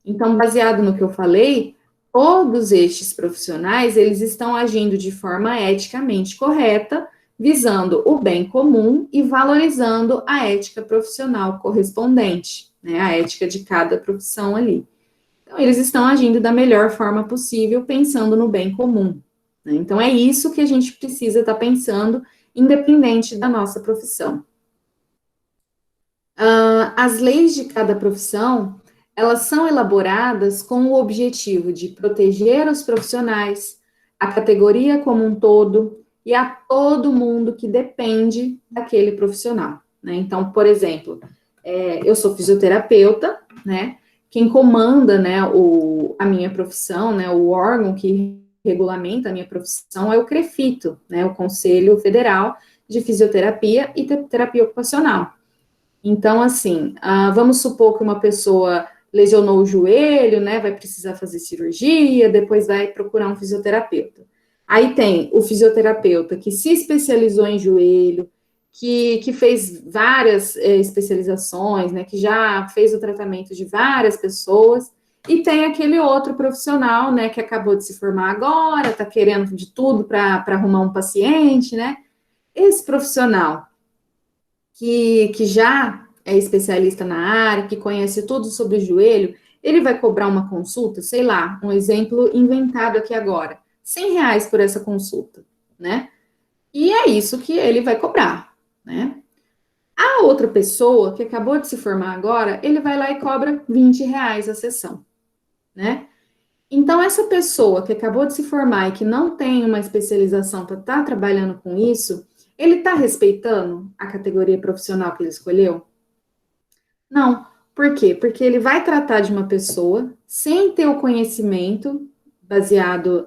Então, baseado no que eu falei, todos estes profissionais, eles estão agindo de forma eticamente correta, visando o bem comum e valorizando a ética profissional correspondente, né, a ética de cada profissão ali. Então, eles estão agindo da melhor forma possível, pensando no bem comum, né? Então, é isso que a gente precisa estar pensando, independente da nossa profissão. As leis de cada profissão, elas são elaboradas com o objetivo de proteger os profissionais, a categoria como um todo e a todo mundo que depende daquele profissional, né? Então, por exemplo, eu sou fisioterapeuta, né? Quem comanda, né, a minha profissão, né, o órgão que regulamenta a minha profissão é o CREFITO, né, o Conselho Federal de Fisioterapia e Terapia Ocupacional. Então, assim, vamos supor que uma pessoa lesionou o joelho, né, vai precisar fazer cirurgia, depois vai procurar um fisioterapeuta. Aí tem o fisioterapeuta que se especializou em joelho, que fez várias especializações, né, que já fez o tratamento de várias pessoas, e tem aquele outro profissional, né, que acabou de se formar agora, está querendo de tudo para arrumar um paciente, né? Esse profissional que já é especialista na área, que conhece tudo sobre o joelho, ele vai cobrar uma consulta, sei lá, um exemplo inventado aqui agora, R$ 100 por essa consulta, né? E é isso que ele vai cobrar, né? A outra pessoa que acabou de se formar agora, ele vai lá e cobra R$ 20 a sessão, né? Então, essa pessoa que acabou de se formar e que não tem uma especialização para estar trabalhando com isso, ele está respeitando a categoria profissional que ele escolheu? Não. Por quê? Porque ele vai tratar de uma pessoa sem ter o conhecimento baseado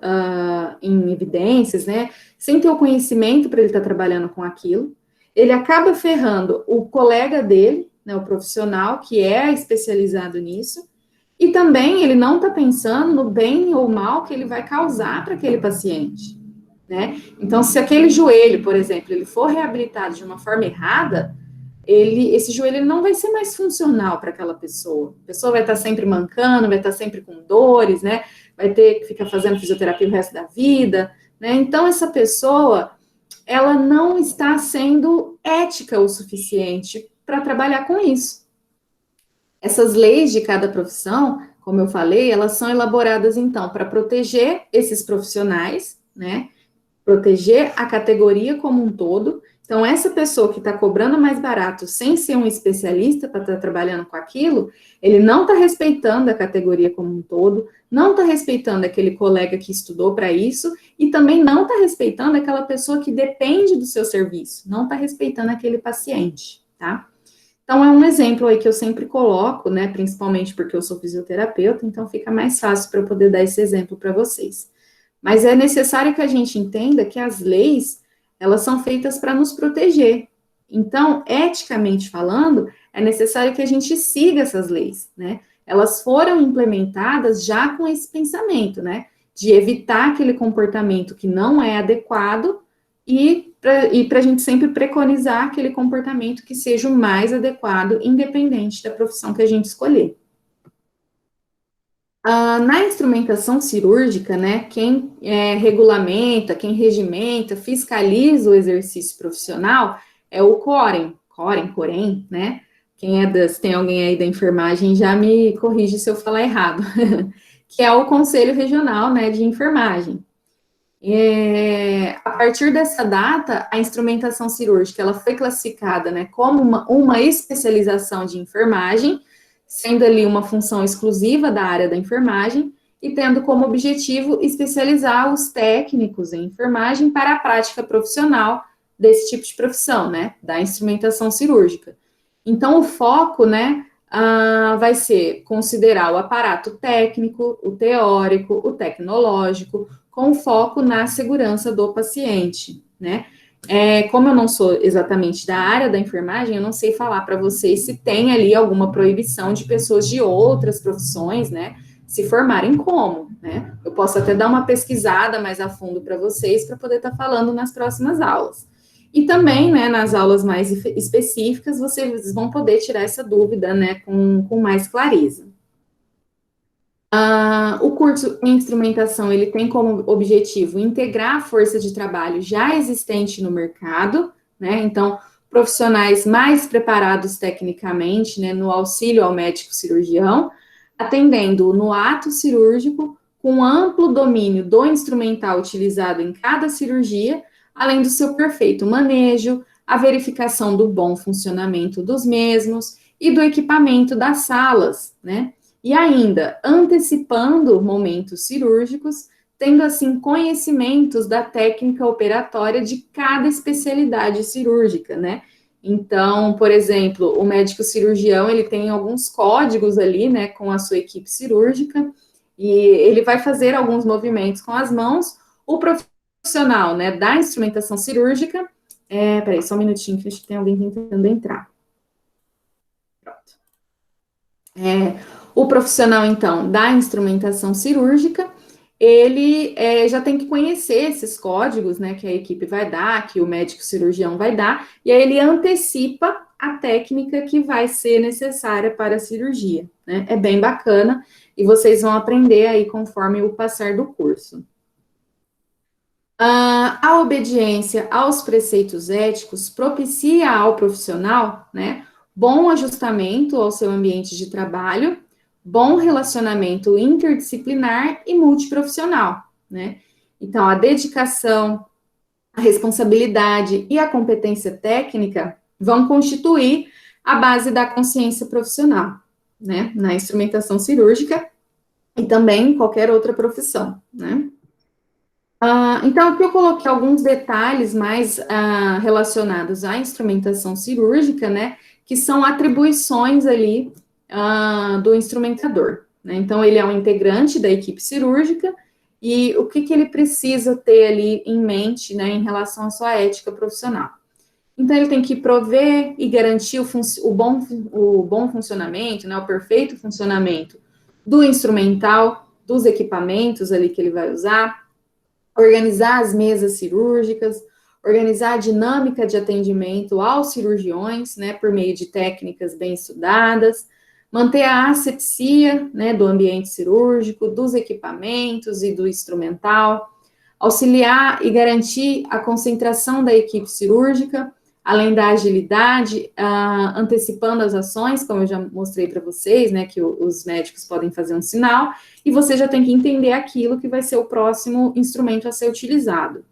em evidências, né? Sem ter o conhecimento para ele estar trabalhando com aquilo. Ele acaba ferrando o colega dele, né, o profissional que é especializado nisso, e também ele não está pensando no bem ou mal que ele vai causar para aquele paciente, né? Então, se aquele joelho, por exemplo, ele for reabilitado de uma forma errada, esse joelho ele não vai ser mais funcional para aquela pessoa. A pessoa vai estar sempre mancando, vai estar sempre com dores, né? Vai ter que ficar fazendo fisioterapia o resto da vida, né? Então, essa pessoa, ela não está sendo ética o suficiente para trabalhar com isso. Essas leis de cada profissão, como eu falei, elas são elaboradas, então, para proteger esses profissionais, né? Proteger a categoria como um todo. Então, essa pessoa que está cobrando mais barato sem ser um especialista para estar trabalhando com aquilo, ele não está respeitando a categoria como um todo, não está respeitando aquele colega que estudou para isso e também não está respeitando aquela pessoa que depende do seu serviço, não está respeitando aquele paciente, tá? Então, é um exemplo aí que eu sempre coloco, né, principalmente porque eu sou fisioterapeuta, então fica mais fácil para eu poder dar esse exemplo para vocês. Mas é necessário que a gente entenda que as leis, elas são feitas para nos proteger. Então, eticamente falando, é necessário que a gente siga essas leis, né? elas foram implementadas já com esse pensamento, né? De evitar aquele comportamento que não é adequado e para a gente sempre preconizar aquele comportamento que seja o mais adequado, independente da profissão que a gente escolher. Na instrumentação cirúrgica, né, quem regulamenta, quem regimenta, fiscaliza o exercício profissional é o Corem, né? Quem se tem alguém aí da enfermagem, já me corrige se eu falar errado, que é o Conselho Regional, né, de Enfermagem. A partir dessa data, a instrumentação cirúrgica ela foi classificada, né, como uma especialização de enfermagem, sendo ali uma função exclusiva da área da enfermagem e tendo como objetivo especializar os técnicos em enfermagem para a prática profissional desse tipo de profissão, né, da instrumentação cirúrgica. Então, o foco, né, vai ser considerar o aparato técnico, o teórico, o tecnológico, com foco na segurança do paciente, né? Como eu não sou exatamente da área da enfermagem, eu não sei falar para vocês se tem ali alguma proibição de pessoas de outras profissões, né, se formarem como, né? Eu posso até dar uma pesquisada mais a fundo para vocês, para poder estar falando nas próximas aulas. E também, né, nas aulas mais específicas, vocês vão poder tirar essa dúvida, né, com mais clareza. O curso em instrumentação, ele tem como objetivo integrar a força de trabalho já existente no mercado, né, então, profissionais mais preparados tecnicamente, né, no auxílio ao médico cirurgião, atendendo no ato cirúrgico, com amplo domínio do instrumental utilizado em cada cirurgia, além do seu perfeito manejo, a verificação do bom funcionamento dos mesmos e do equipamento das salas, né, e ainda antecipando momentos cirúrgicos, tendo assim conhecimentos da técnica operatória de cada especialidade cirúrgica, né? Então, por exemplo, o médico cirurgião, ele tem alguns códigos ali, né, com a sua equipe cirúrgica, e ele vai fazer alguns movimentos com as mãos. O profissional, né, da instrumentação cirúrgica, peraí, só um minutinho, que acho que tem alguém tentando entrar. Pronto. O profissional, então, da instrumentação cirúrgica, ele já tem que conhecer esses códigos, né, que a equipe vai dar, que o médico cirurgião vai dar, e aí ele antecipa a técnica que vai ser necessária para a cirurgia, né? É bem bacana, e vocês vão aprender aí conforme o passar do curso. A obediência aos preceitos éticos propicia ao profissional, né, bom ajustamento ao seu ambiente de trabalho, bom relacionamento interdisciplinar e multiprofissional, né? Então, a dedicação, a responsabilidade e a competência técnica vão constituir a base da consciência profissional, né? Na instrumentação cirúrgica e também em qualquer outra profissão, né? Então, aqui eu coloquei alguns detalhes mais relacionados à instrumentação cirúrgica, né? Que são atribuições ali do instrumentador, né? Então, ele é um integrante da equipe cirúrgica e o que ele precisa ter ali em mente, né, em relação à sua ética profissional. Então, ele tem que prover e garantir o bom funcionamento, né, o perfeito funcionamento do instrumental, dos equipamentos ali que ele vai usar, organizar as mesas cirúrgicas, organizar a dinâmica de atendimento aos cirurgiões, né, por meio de técnicas bem estudadas, manter a asepsia, né, do ambiente cirúrgico, dos equipamentos e do instrumental, auxiliar e garantir a concentração da equipe cirúrgica, além da agilidade, antecipando as ações, como eu já mostrei para vocês, né, que os médicos podem fazer um sinal, e você já tem que entender aquilo que vai ser o próximo instrumento a ser utilizado.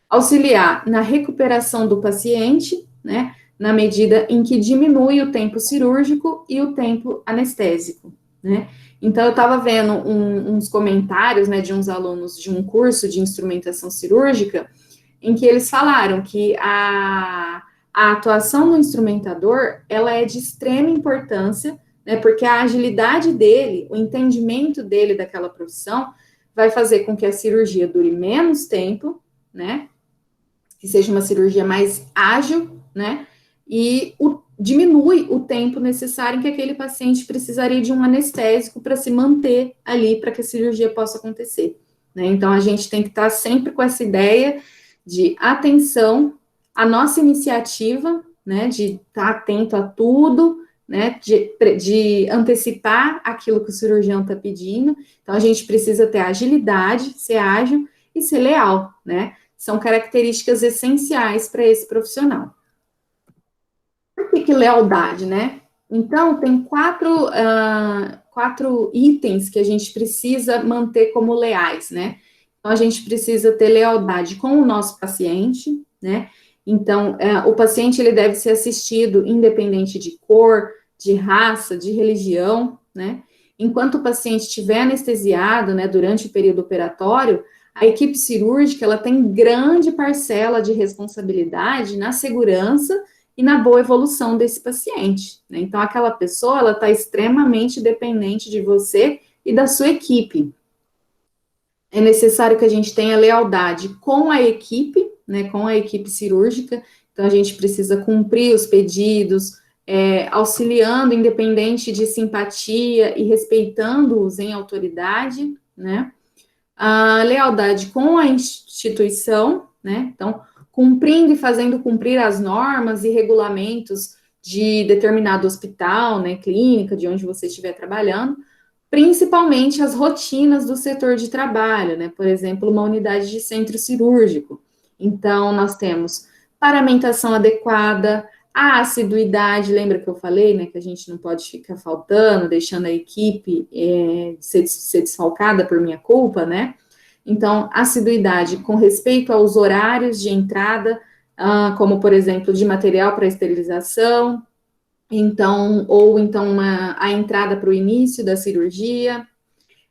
Auxiliar na recuperação do paciente, né, na medida em que diminui o tempo cirúrgico e o tempo anestésico, né. Então, eu estava vendo uns comentários, né, de uns alunos de um curso de instrumentação cirúrgica, em que eles falaram que a atuação do instrumentador, ela é de extrema importância, né, porque a agilidade dele, o entendimento dele daquela profissão, vai fazer com que a cirurgia dure menos tempo, né, que seja uma cirurgia mais ágil, né, e diminui o tempo necessário em que aquele paciente precisaria de um anestésico para se manter ali, para que a cirurgia possa acontecer, né? Então, a gente tem que estar sempre com essa ideia de atenção à nossa iniciativa, né, de estar atento a tudo, né, de antecipar aquilo que o cirurgião está pedindo. Então, a gente precisa ter agilidade, ser ágil e ser leal, né? São características essenciais para esse profissional. Por que lealdade, né? Então, tem quatro itens que a gente precisa manter como leais, né? Então, a gente precisa ter lealdade com o nosso paciente, né? Então, o paciente, ele deve ser assistido independente de cor, de raça, de religião, né? Enquanto o paciente estiver anestesiado, né, durante o período operatório, a equipe cirúrgica, ela tem grande parcela de responsabilidade na segurança e na boa evolução desse paciente, né? Então, aquela pessoa, ela está extremamente dependente de você e da sua equipe. É necessário que a gente tenha lealdade com a equipe, né, com a equipe cirúrgica. Então, a gente precisa cumprir os pedidos, auxiliando, independente de simpatia e respeitando-os em autoridade, né? A lealdade com a instituição, né? Então, cumprindo e fazendo cumprir as normas e regulamentos de determinado hospital, né, clínica, de onde você estiver trabalhando, principalmente as rotinas do setor de trabalho, né? Por exemplo, uma unidade de centro cirúrgico. Então, nós temos paramentação adequada, a assiduidade, lembra que eu falei, né, que a gente não pode ficar faltando, deixando a equipe ser desfalcada por minha culpa, né? Então, assiduidade com respeito aos horários de entrada, como, por exemplo, de material para esterilização, ou então a entrada para o início da cirurgia.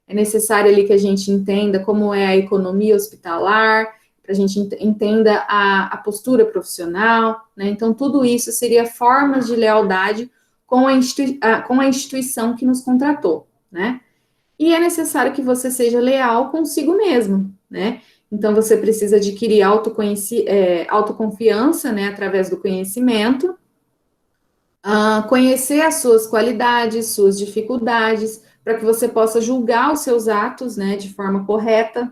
É necessário ali que a gente entenda como é a economia hospitalar, para a gente entenda a postura profissional, né? Então, tudo isso seria formas de lealdade com a instituição que nos contratou, né? E é necessário que você seja leal consigo mesmo, né? Então, você precisa adquirir autoconfiança, né, através do conhecimento, conhecer as suas qualidades, suas dificuldades, para que você possa julgar os seus atos, né, de forma correta,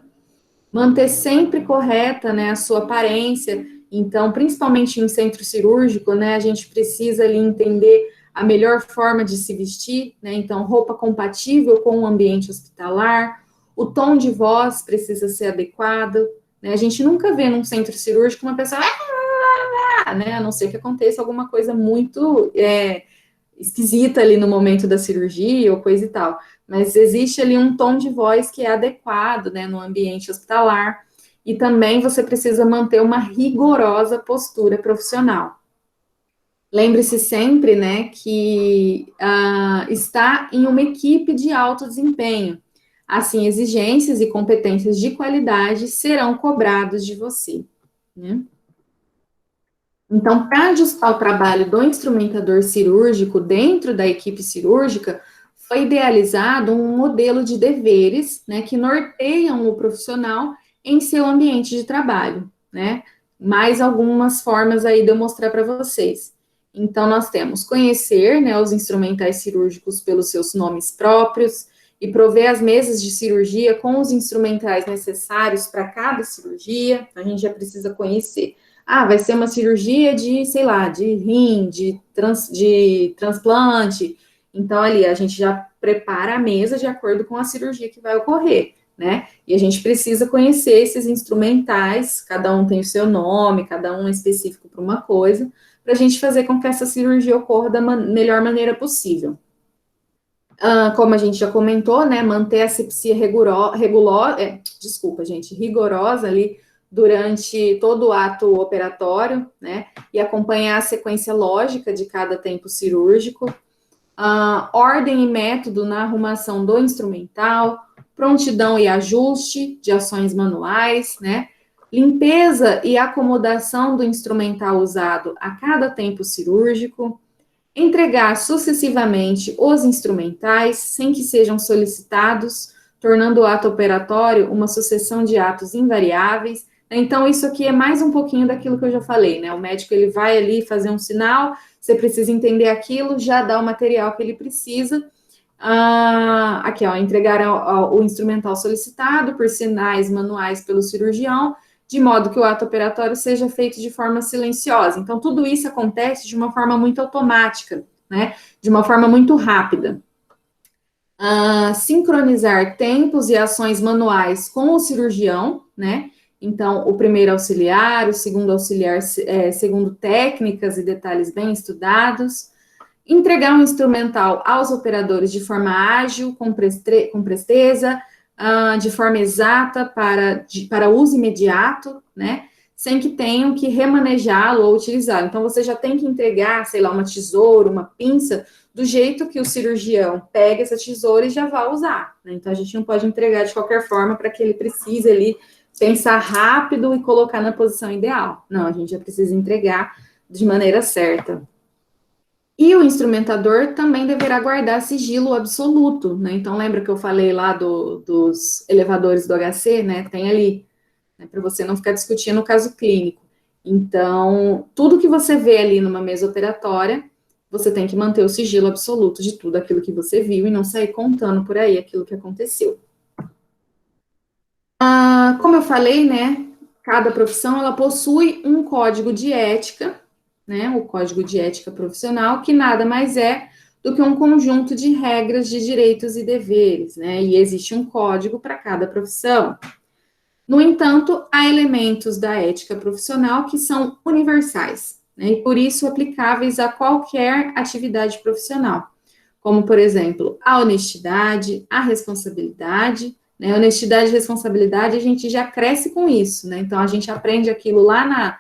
manter sempre correta, né, a sua aparência. Então, principalmente em centro cirúrgico, né, a gente precisa ali entender a melhor forma de se vestir, né, então roupa compatível com o ambiente hospitalar, o tom de voz precisa ser adequado, né, a gente nunca vê num centro cirúrgico uma pessoa, né, a não ser que aconteça alguma coisa muito esquisita ali no momento da cirurgia ou coisa e tal, mas existe ali um tom de voz que é adequado, né, no ambiente hospitalar, e também você precisa manter uma rigorosa postura profissional. Lembre-se sempre, né, que está em uma equipe de alto desempenho. Assim, exigências e competências de qualidade serão cobrados de você, né? Então, para ajustar o trabalho do instrumentador cirúrgico dentro da equipe cirúrgica, foi idealizado um modelo de deveres, né, que norteiam o profissional em seu ambiente de trabalho, né? Mais algumas formas aí de eu mostrar para vocês. Então, nós temos conhecer, né, os instrumentais cirúrgicos pelos seus nomes próprios e prover as mesas de cirurgia com os instrumentais necessários para cada cirurgia. A gente já precisa conhecer. Vai ser uma cirurgia de, sei lá, de rim, de transplante. Então, ali, a gente já prepara a mesa de acordo com a cirurgia que vai ocorrer, né? E a gente precisa conhecer esses instrumentais, cada um tem o seu nome, cada um é específico para uma coisa, para a gente fazer com que essa cirurgia ocorra da melhor maneira possível. Como a gente já comentou, né, manter a asepsia rigorosa ali durante todo o ato operatório, né, e acompanhar a sequência lógica de cada tempo cirúrgico, ordem e método na arrumação do instrumental, prontidão e ajuste de ações manuais, né, limpeza e acomodação do instrumental usado a cada tempo cirúrgico, entregar sucessivamente os instrumentais sem que sejam solicitados, tornando o ato operatório uma sucessão de atos invariáveis, Então, isso aqui é mais um pouquinho daquilo que eu já falei, né? O médico, ele vai ali fazer um sinal, você precisa entender aquilo, já dá o material que ele precisa. Aqui, ó, entregar o instrumental solicitado por sinais manuais pelo cirurgião, de modo que o ato operatório seja feito de forma silenciosa. Então, tudo isso acontece de uma forma muito automática, né? De uma forma muito rápida. Sincronizar tempos e ações manuais com o cirurgião, né? Então, o primeiro auxiliar, o segundo auxiliar, segundo técnicas e detalhes bem estudados. Entregar um instrumental aos operadores de forma ágil, com presteza, de forma exata para uso imediato, né? Sem que tenham que remanejá-lo ou utilizá-lo. Então, você já tem que entregar, sei lá, uma tesoura, uma pinça, do jeito que o cirurgião pega essa tesoura e já vai usar, né? Então, a gente não pode entregar de qualquer forma para que ele precise ali pensar rápido e colocar na posição ideal. Não, a gente já precisa entregar de maneira certa. E o instrumentador também deverá guardar sigilo absoluto, né? Então, lembra que eu falei lá dos elevadores do HC, né? Tem ali, né? Para você não ficar discutindo o caso clínico. Então, tudo que você vê ali numa mesa operatória, você tem que manter o sigilo absoluto de tudo aquilo que você viu e não sair contando por aí aquilo que aconteceu. Como eu falei, né? Cada profissão ela possui um código de ética, né, o Código de Ética Profissional, que nada mais é do que um conjunto de regras de direitos e deveres, né, e existe um código para cada profissão. No entanto, há elementos da ética profissional que são universais, né, e por isso aplicáveis a qualquer atividade profissional, como, por exemplo, a honestidade, a responsabilidade, né, honestidade e responsabilidade, a gente já cresce com isso, né, então a gente aprende aquilo lá na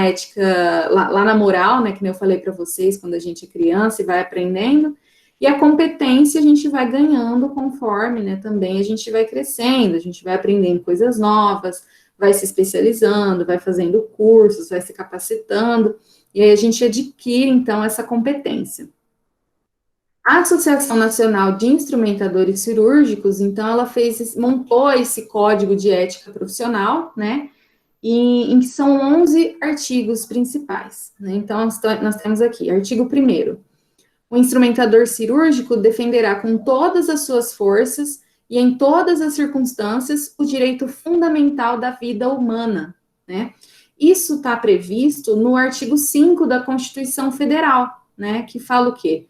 ética, lá na moral, né, que nem eu falei para vocês, quando a gente é criança e vai aprendendo, e a competência a gente vai ganhando conforme, né, também a gente vai crescendo, a gente vai aprendendo coisas novas, vai se especializando, vai fazendo cursos, vai se capacitando, e aí a gente adquire, então, essa competência. A Associação Nacional de Instrumentadores Cirúrgicos, então, ela montou esse código de ética profissional, né, em que são 11 artigos principais, né? Então, nós temos aqui, artigo 1º, o instrumentador cirúrgico defenderá com todas as suas forças e em todas as circunstâncias o direito fundamental da vida humana, né? Isso está previsto no artigo 5 da Constituição Federal, né? Que fala o quê?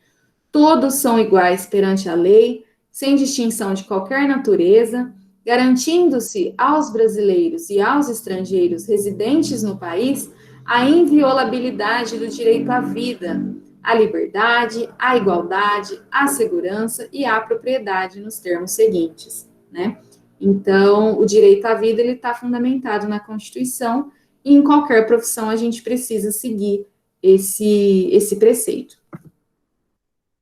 Todos são iguais perante a lei, sem distinção de qualquer natureza, garantindo-se aos brasileiros e aos estrangeiros residentes no país a inviolabilidade do direito à vida, à liberdade, à igualdade, à segurança e à propriedade nos termos seguintes, né? Então, o direito à vida ele está fundamentado na Constituição e em qualquer profissão a gente precisa seguir esse preceito.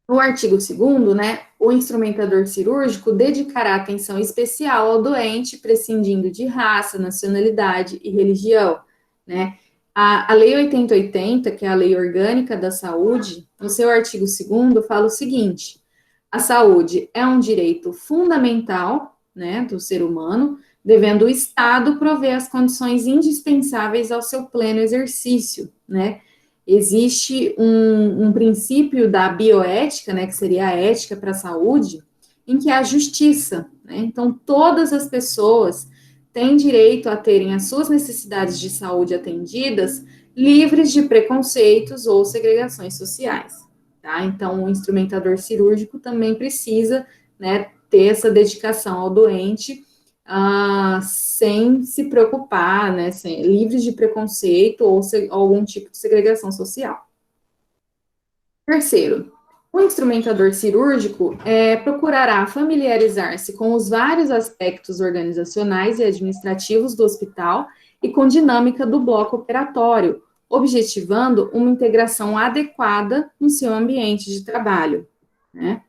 No artigo 2º, né, o instrumentador cirúrgico dedicará atenção especial ao doente, prescindindo de raça, nacionalidade e religião, né? A Lei 8080, que é a Lei Orgânica da Saúde, no seu artigo 2º, fala o seguinte: a saúde é um direito fundamental, né, do ser humano, devendo o Estado prover as condições indispensáveis ao seu pleno exercício, né? Existe um princípio da bioética, né, que seria a ética para a saúde, em que há a justiça, né? Então, todas as pessoas têm direito a terem as suas necessidades de saúde atendidas, livres de preconceitos ou segregações sociais, tá? Então, o instrumentador cirúrgico também precisa, né, ter essa dedicação ao doente, sem se preocupar, né, livres de preconceito ou algum tipo de segregação social. Terceiro, o instrumentador cirúrgico procurará familiarizar-se com os vários aspectos organizacionais e administrativos do hospital e com dinâmica do bloco operatório, objetivando uma integração adequada no seu ambiente de trabalho, né?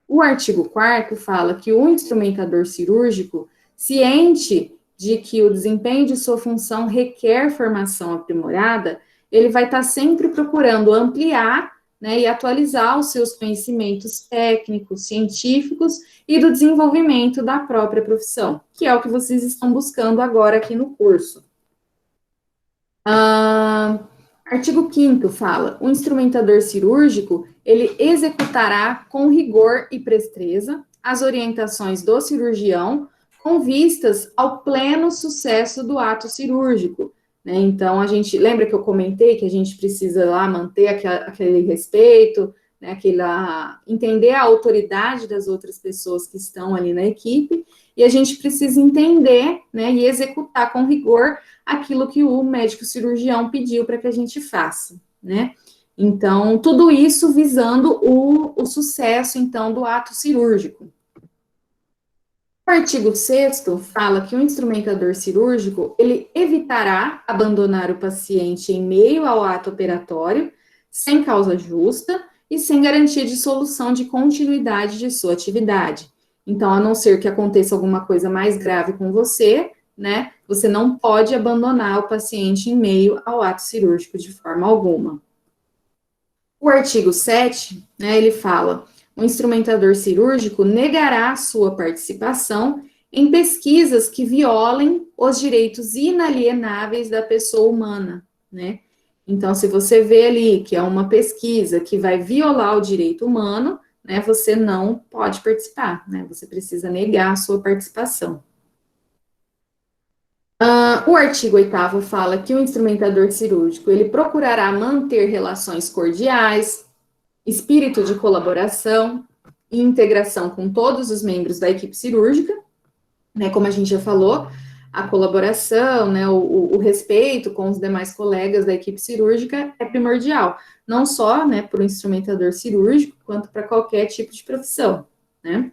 O artigo 4º fala que o instrumentador cirúrgico, ciente de que o desempenho de sua função requer formação aprimorada, ele vai estar sempre procurando ampliar, né, e atualizar os seus conhecimentos técnicos, científicos e do desenvolvimento da própria profissão, que é o que vocês estão buscando agora aqui no curso, Artigo 5º fala, o instrumentador cirúrgico, ele executará com rigor e presteza as orientações do cirurgião com vistas ao pleno sucesso do ato cirúrgico, né? Então, a gente, lembra que eu comentei que a gente precisa lá manter aquele respeito, né, entender a autoridade das outras pessoas que estão ali na equipe, e a gente precisa entender, né, e executar com rigor aquilo que o médico cirurgião pediu para que a gente faça, né? Então, tudo isso visando o sucesso, então, do ato cirúrgico. O artigo 6º fala que o instrumentador cirúrgico, ele evitará abandonar o paciente em meio ao ato operatório, sem causa justa e sem garantia de solução de continuidade de sua atividade. Então, a não ser que aconteça alguma coisa mais grave com você, né, você não pode abandonar o paciente em meio ao ato cirúrgico de forma alguma. O artigo 7, né, ele fala, o instrumentador cirúrgico negará sua participação em pesquisas que violem os direitos inalienáveis da pessoa humana, né? Então, se você vê ali que é uma pesquisa que vai violar o direito humano, né, você não pode participar, né? Você precisa negar a sua participação. O artigo 8º fala que o instrumentador cirúrgico, ele procurará manter relações cordiais, espírito de colaboração e integração com todos os membros da equipe cirúrgica, né, como a gente já falou, a colaboração, né, o respeito com os demais colegas da equipe cirúrgica é primordial, não só, né, para o instrumentador cirúrgico, quanto para qualquer tipo de profissão, né.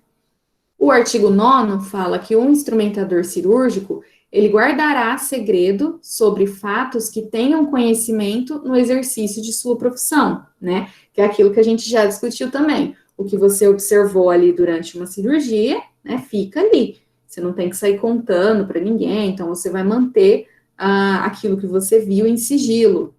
O artigo 9º fala que o instrumentador cirúrgico, ele guardará segredo sobre fatos que tenham conhecimento no exercício de sua profissão, né? Que é aquilo que a gente já discutiu também. O que você observou ali durante uma cirurgia, né, fica ali. Você não tem que sair contando para ninguém, então você vai manter aquilo que você viu em sigilo.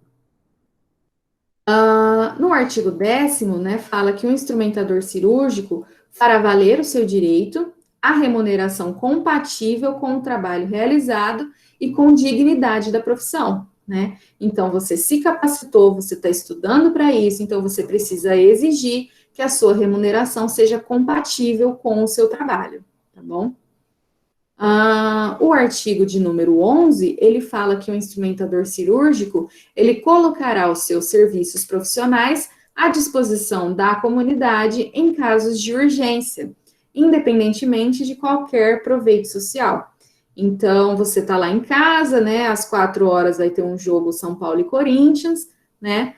No artigo 10º, né, fala que o instrumentador cirúrgico fará valer o seu direito à remuneração compatível com o trabalho realizado e com dignidade da profissão, né? Então, você se capacitou, você está estudando para isso, então você precisa exigir que a sua remuneração seja compatível com o seu trabalho, tá bom? O artigo de número 11, ele fala que o instrumentador cirúrgico, ele colocará os seus serviços profissionais à disposição da comunidade em casos de urgência, independentemente de qualquer proveito social. Então, você está lá em casa, né, às 4 horas vai ter um jogo São Paulo e Corinthians, né,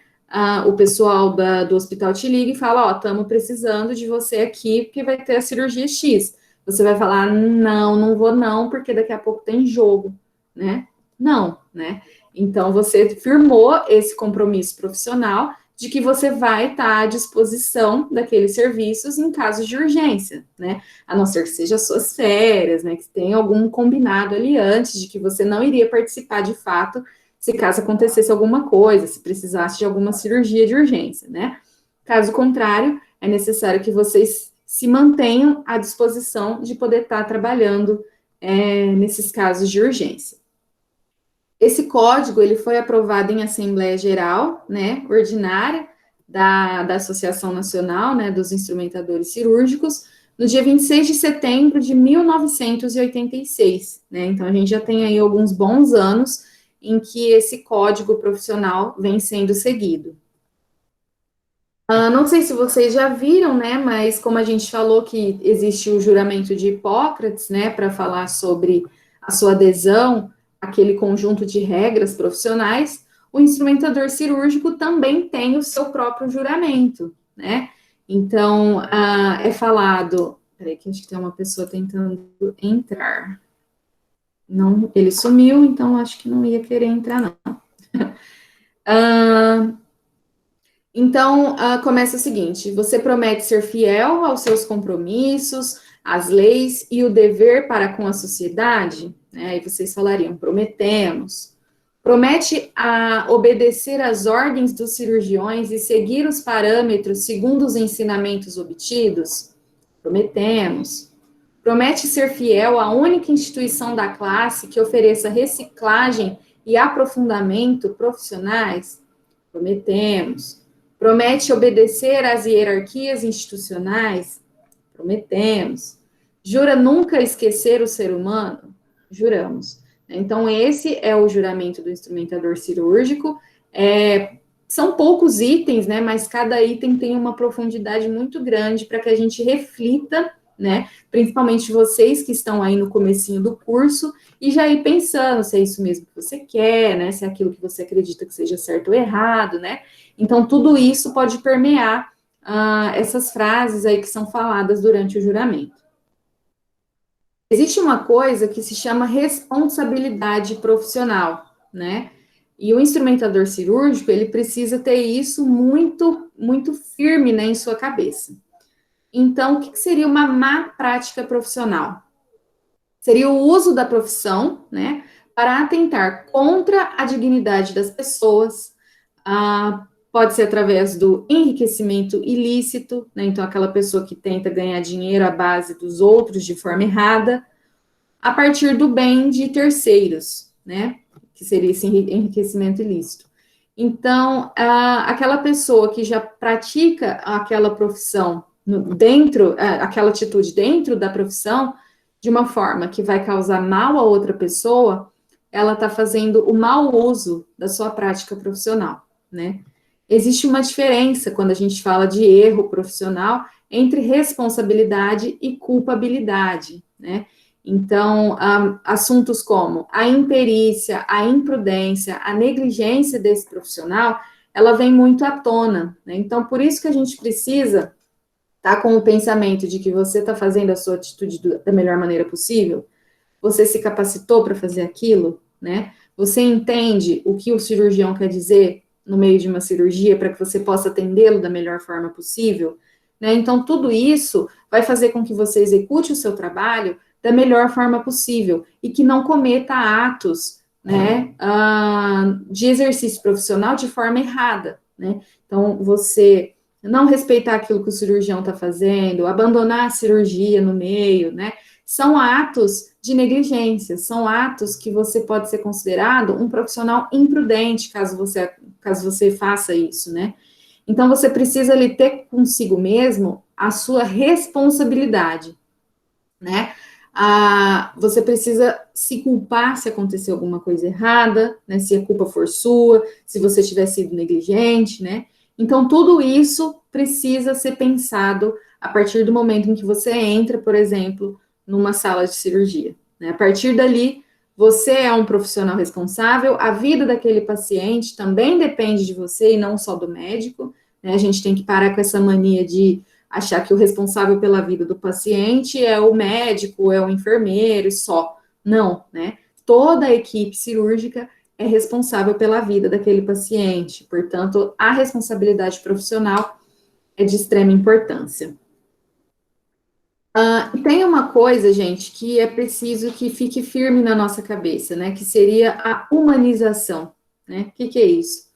o pessoal do hospital te liga e fala, ó, estamos precisando de você aqui, porque vai ter a cirurgia X. Você vai falar, não, não vou não, porque daqui a pouco tem jogo, né? Não, né? Então, você firmou esse compromisso profissional de que você vai estar à disposição daqueles serviços em casos de urgência, né? A não ser que seja suas férias, né? Que tenha algum combinado ali antes de que você não iria participar de fato se caso acontecesse alguma coisa, se precisasse de alguma cirurgia de urgência, né? Caso contrário, é necessário que vocês se mantenham à disposição de poder estar trabalhando nesses casos de urgência. Esse código, ele foi aprovado em Assembleia Geral, né, ordinária, da Associação Nacional, né, dos Instrumentadores Cirúrgicos, no dia 26 de setembro de 1986, né, então a gente já tem aí alguns bons anos em que esse código profissional vem sendo seguido. Não sei se vocês já viram, né, mas como a gente falou que existe o juramento de Hipócrates, né, para falar sobre a sua adesão àquele conjunto de regras profissionais, o instrumentador cirúrgico também tem o seu próprio juramento, né? Então, é falado... Peraí, que acho que tem uma pessoa tentando entrar. Não, ele sumiu, então acho que não ia querer entrar, não. Então, começa o seguinte: você promete ser fiel aos seus compromissos, às leis e o dever para com a sociedade? Né? E vocês falariam, prometemos. Promete obedecer às ordens dos cirurgiões e seguir os parâmetros segundo os ensinamentos obtidos? Prometemos. Promete ser fiel à única instituição da classe que ofereça reciclagem e aprofundamento profissionais? Prometemos. Promete obedecer às hierarquias institucionais? Prometemos. Jura nunca esquecer o ser humano? Juramos. Então, esse é o juramento do instrumentador cirúrgico. São poucos itens, né? Mas cada item tem uma profundidade muito grande para que a gente reflita, né? Principalmente vocês que estão aí no comecinho do curso e já ir pensando se é isso mesmo que você quer, né? Se é aquilo que você acredita que seja certo ou errado, né? Então, tudo isso pode permear essas frases aí que são faladas durante o juramento. Existe uma coisa que se chama responsabilidade profissional, né? E o instrumentador cirúrgico, ele precisa ter isso muito, muito firme, né, em sua cabeça. Então, o que seria uma má prática profissional? Seria o uso da profissão, né, para atentar contra a dignidade das pessoas, pode ser através do enriquecimento ilícito, né, então aquela pessoa que tenta ganhar dinheiro à base dos outros de forma errada, a partir do bem de terceiros, né, que seria esse enriquecimento ilícito. Então, aquela pessoa que já pratica aquela profissão aquela atitude dentro da profissão, de uma forma que vai causar mal a outra pessoa, ela está fazendo o mau uso da sua prática profissional, né? Existe uma diferença quando a gente fala de erro profissional entre responsabilidade e culpabilidade, né? Então, assuntos como a imperícia, a imprudência, a negligência desse profissional, ela vem muito à tona, né? Então, por isso que a gente precisa estar com o pensamento de que você está fazendo a sua atitude da melhor maneira possível, você se capacitou para fazer aquilo, né? Você entende o que o cirurgião quer dizer no meio de uma cirurgia para que você possa atendê-lo da melhor forma possível, né? Então, tudo isso vai fazer com que você execute o seu trabalho da melhor forma possível e que não cometa atos, né, de exercício profissional de forma errada, né? Então, você não respeitar aquilo que o cirurgião está fazendo, abandonar a cirurgia no meio, né? São atos de negligência, são atos que você pode ser considerado um profissional imprudente, caso você faça isso, né? Então, você precisa ali ter consigo mesmo a sua responsabilidade, né? Você precisa se culpar se acontecer alguma coisa errada, né? Se a culpa for sua, se você tiver sido negligente, né? Então, tudo isso precisa ser pensado a partir do momento em que você entra, por exemplo, numa sala de cirurgia, né? A partir dali, você é um profissional responsável, a vida daquele paciente também depende de você e não só do médico, né? A gente tem que parar com essa mania de achar que o responsável pela vida do paciente é o médico, é o enfermeiro só. Não, né? Toda a equipe cirúrgica é responsável pela vida daquele paciente. Portanto, a responsabilidade profissional é de extrema importância. Tem uma coisa, gente, que é preciso que fique firme na nossa cabeça, né? Que seria a humanização, né? O que é isso?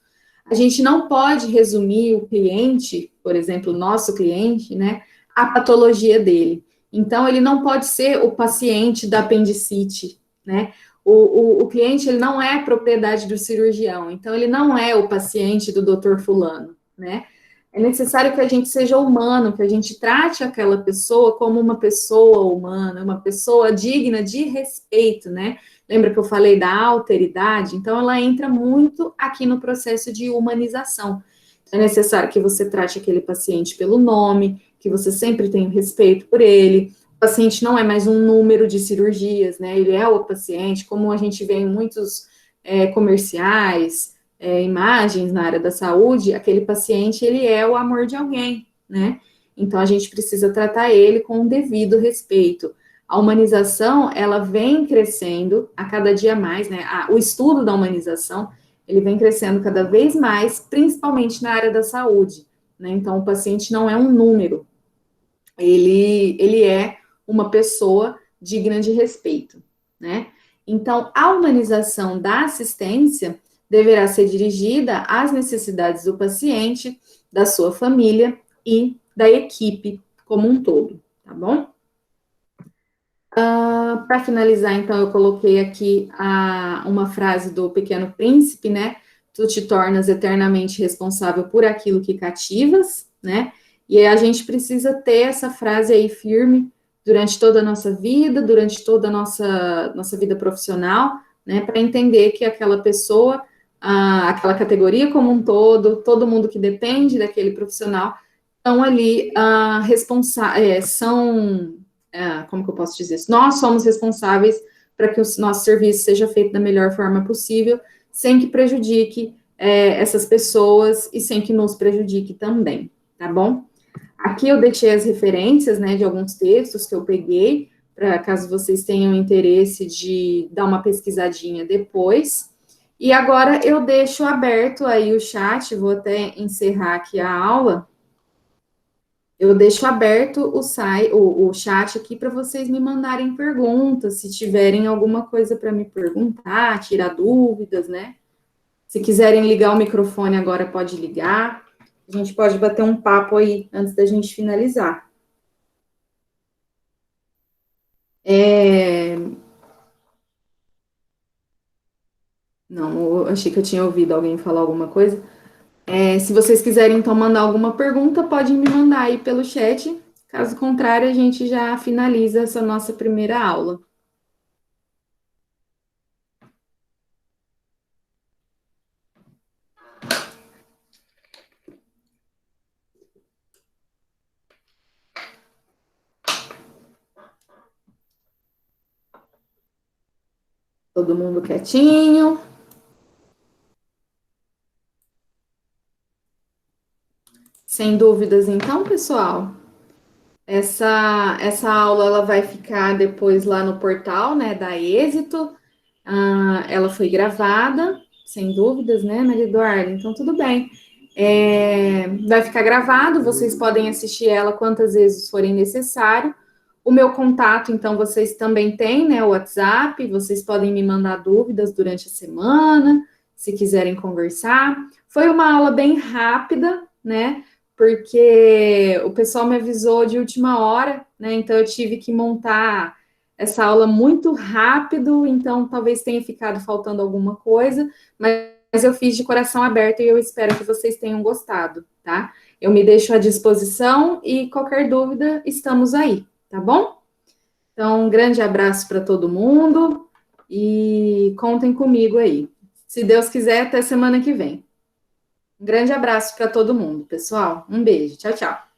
A gente não pode resumir o cliente, por exemplo, o nosso cliente, né, à patologia dele. Então, ele não pode ser o paciente da apendicite, né? O cliente, ele não é propriedade do cirurgião, então ele não é o paciente do doutor fulano, né? É necessário que a gente seja humano, que a gente trate aquela pessoa como uma pessoa humana, uma pessoa digna de respeito, né? Lembra que eu falei da alteridade? Então, ela entra muito aqui no processo de humanização. É necessário que você trate aquele paciente pelo nome, que você sempre tenha respeito por ele. O paciente não é mais um número de cirurgias, né? Ele é o paciente, como a gente vê em muitos comerciais, imagens na área da saúde, aquele paciente, ele é o amor de alguém, né? Então, a gente precisa tratar ele com o devido respeito. A humanização, ela vem crescendo a cada dia mais, né? O estudo da humanização, ele vem crescendo cada vez mais, principalmente na área da saúde, né? Então, o paciente não é um número, ele é uma pessoa digna de respeito, né? Então, a humanização da assistência deverá ser dirigida às necessidades do paciente, da sua família e da equipe como um todo, tá bom? para finalizar, então, eu coloquei aqui uma frase do Pequeno Príncipe, né? Tu te tornas eternamente responsável por aquilo que cativas, né? E a gente precisa ter essa frase aí firme durante toda a nossa vida, durante toda a nossa vida profissional, né? Para entender que aquela pessoa, aquela categoria como um todo mundo que depende daquele profissional, estão ali como que eu posso dizer isso? Nós somos responsáveis para que o nosso serviço seja feito da melhor forma possível, sem que prejudique essas pessoas e sem que nos prejudique também, tá bom? Aqui eu deixei as referências, né, de alguns textos que eu peguei, para caso vocês tenham interesse de dar uma pesquisadinha depois. E agora eu deixo aberto aí o chat, vou até encerrar aqui a aula. Eu deixo aberto o chat aqui para vocês me mandarem perguntas, se tiverem alguma coisa para me perguntar, tirar dúvidas, né? Se quiserem ligar o microfone agora, pode ligar. A gente pode bater um papo aí antes da gente finalizar. Não, eu achei que eu tinha ouvido alguém falar alguma coisa. Se vocês quiserem, então, mandar alguma pergunta, podem me mandar aí pelo chat. Caso contrário, a gente já finaliza essa nossa primeira aula. Todo mundo quietinho. Sem dúvidas, então, pessoal. Essa aula ela vai ficar depois lá no portal, né, da Êxito. Ela foi gravada, sem dúvidas, né, Maria Eduarda? Então, tudo bem. Vai ficar gravado, vocês podem assistir ela quantas vezes forem necessário. O meu contato, então, vocês também têm, né, o WhatsApp, vocês podem me mandar dúvidas durante a semana, se quiserem conversar. Foi uma aula bem rápida, né, porque o pessoal me avisou de última hora, né, então eu tive que montar essa aula muito rápido, então talvez tenha ficado faltando alguma coisa, mas eu fiz de coração aberto e eu espero que vocês tenham gostado, tá? Eu me deixo à disposição e qualquer dúvida, estamos aí, tá bom? Então, um grande abraço para todo mundo e contem comigo aí. Se Deus quiser, até semana que vem. Um grande abraço para todo mundo, pessoal. Um beijo. Tchau, tchau.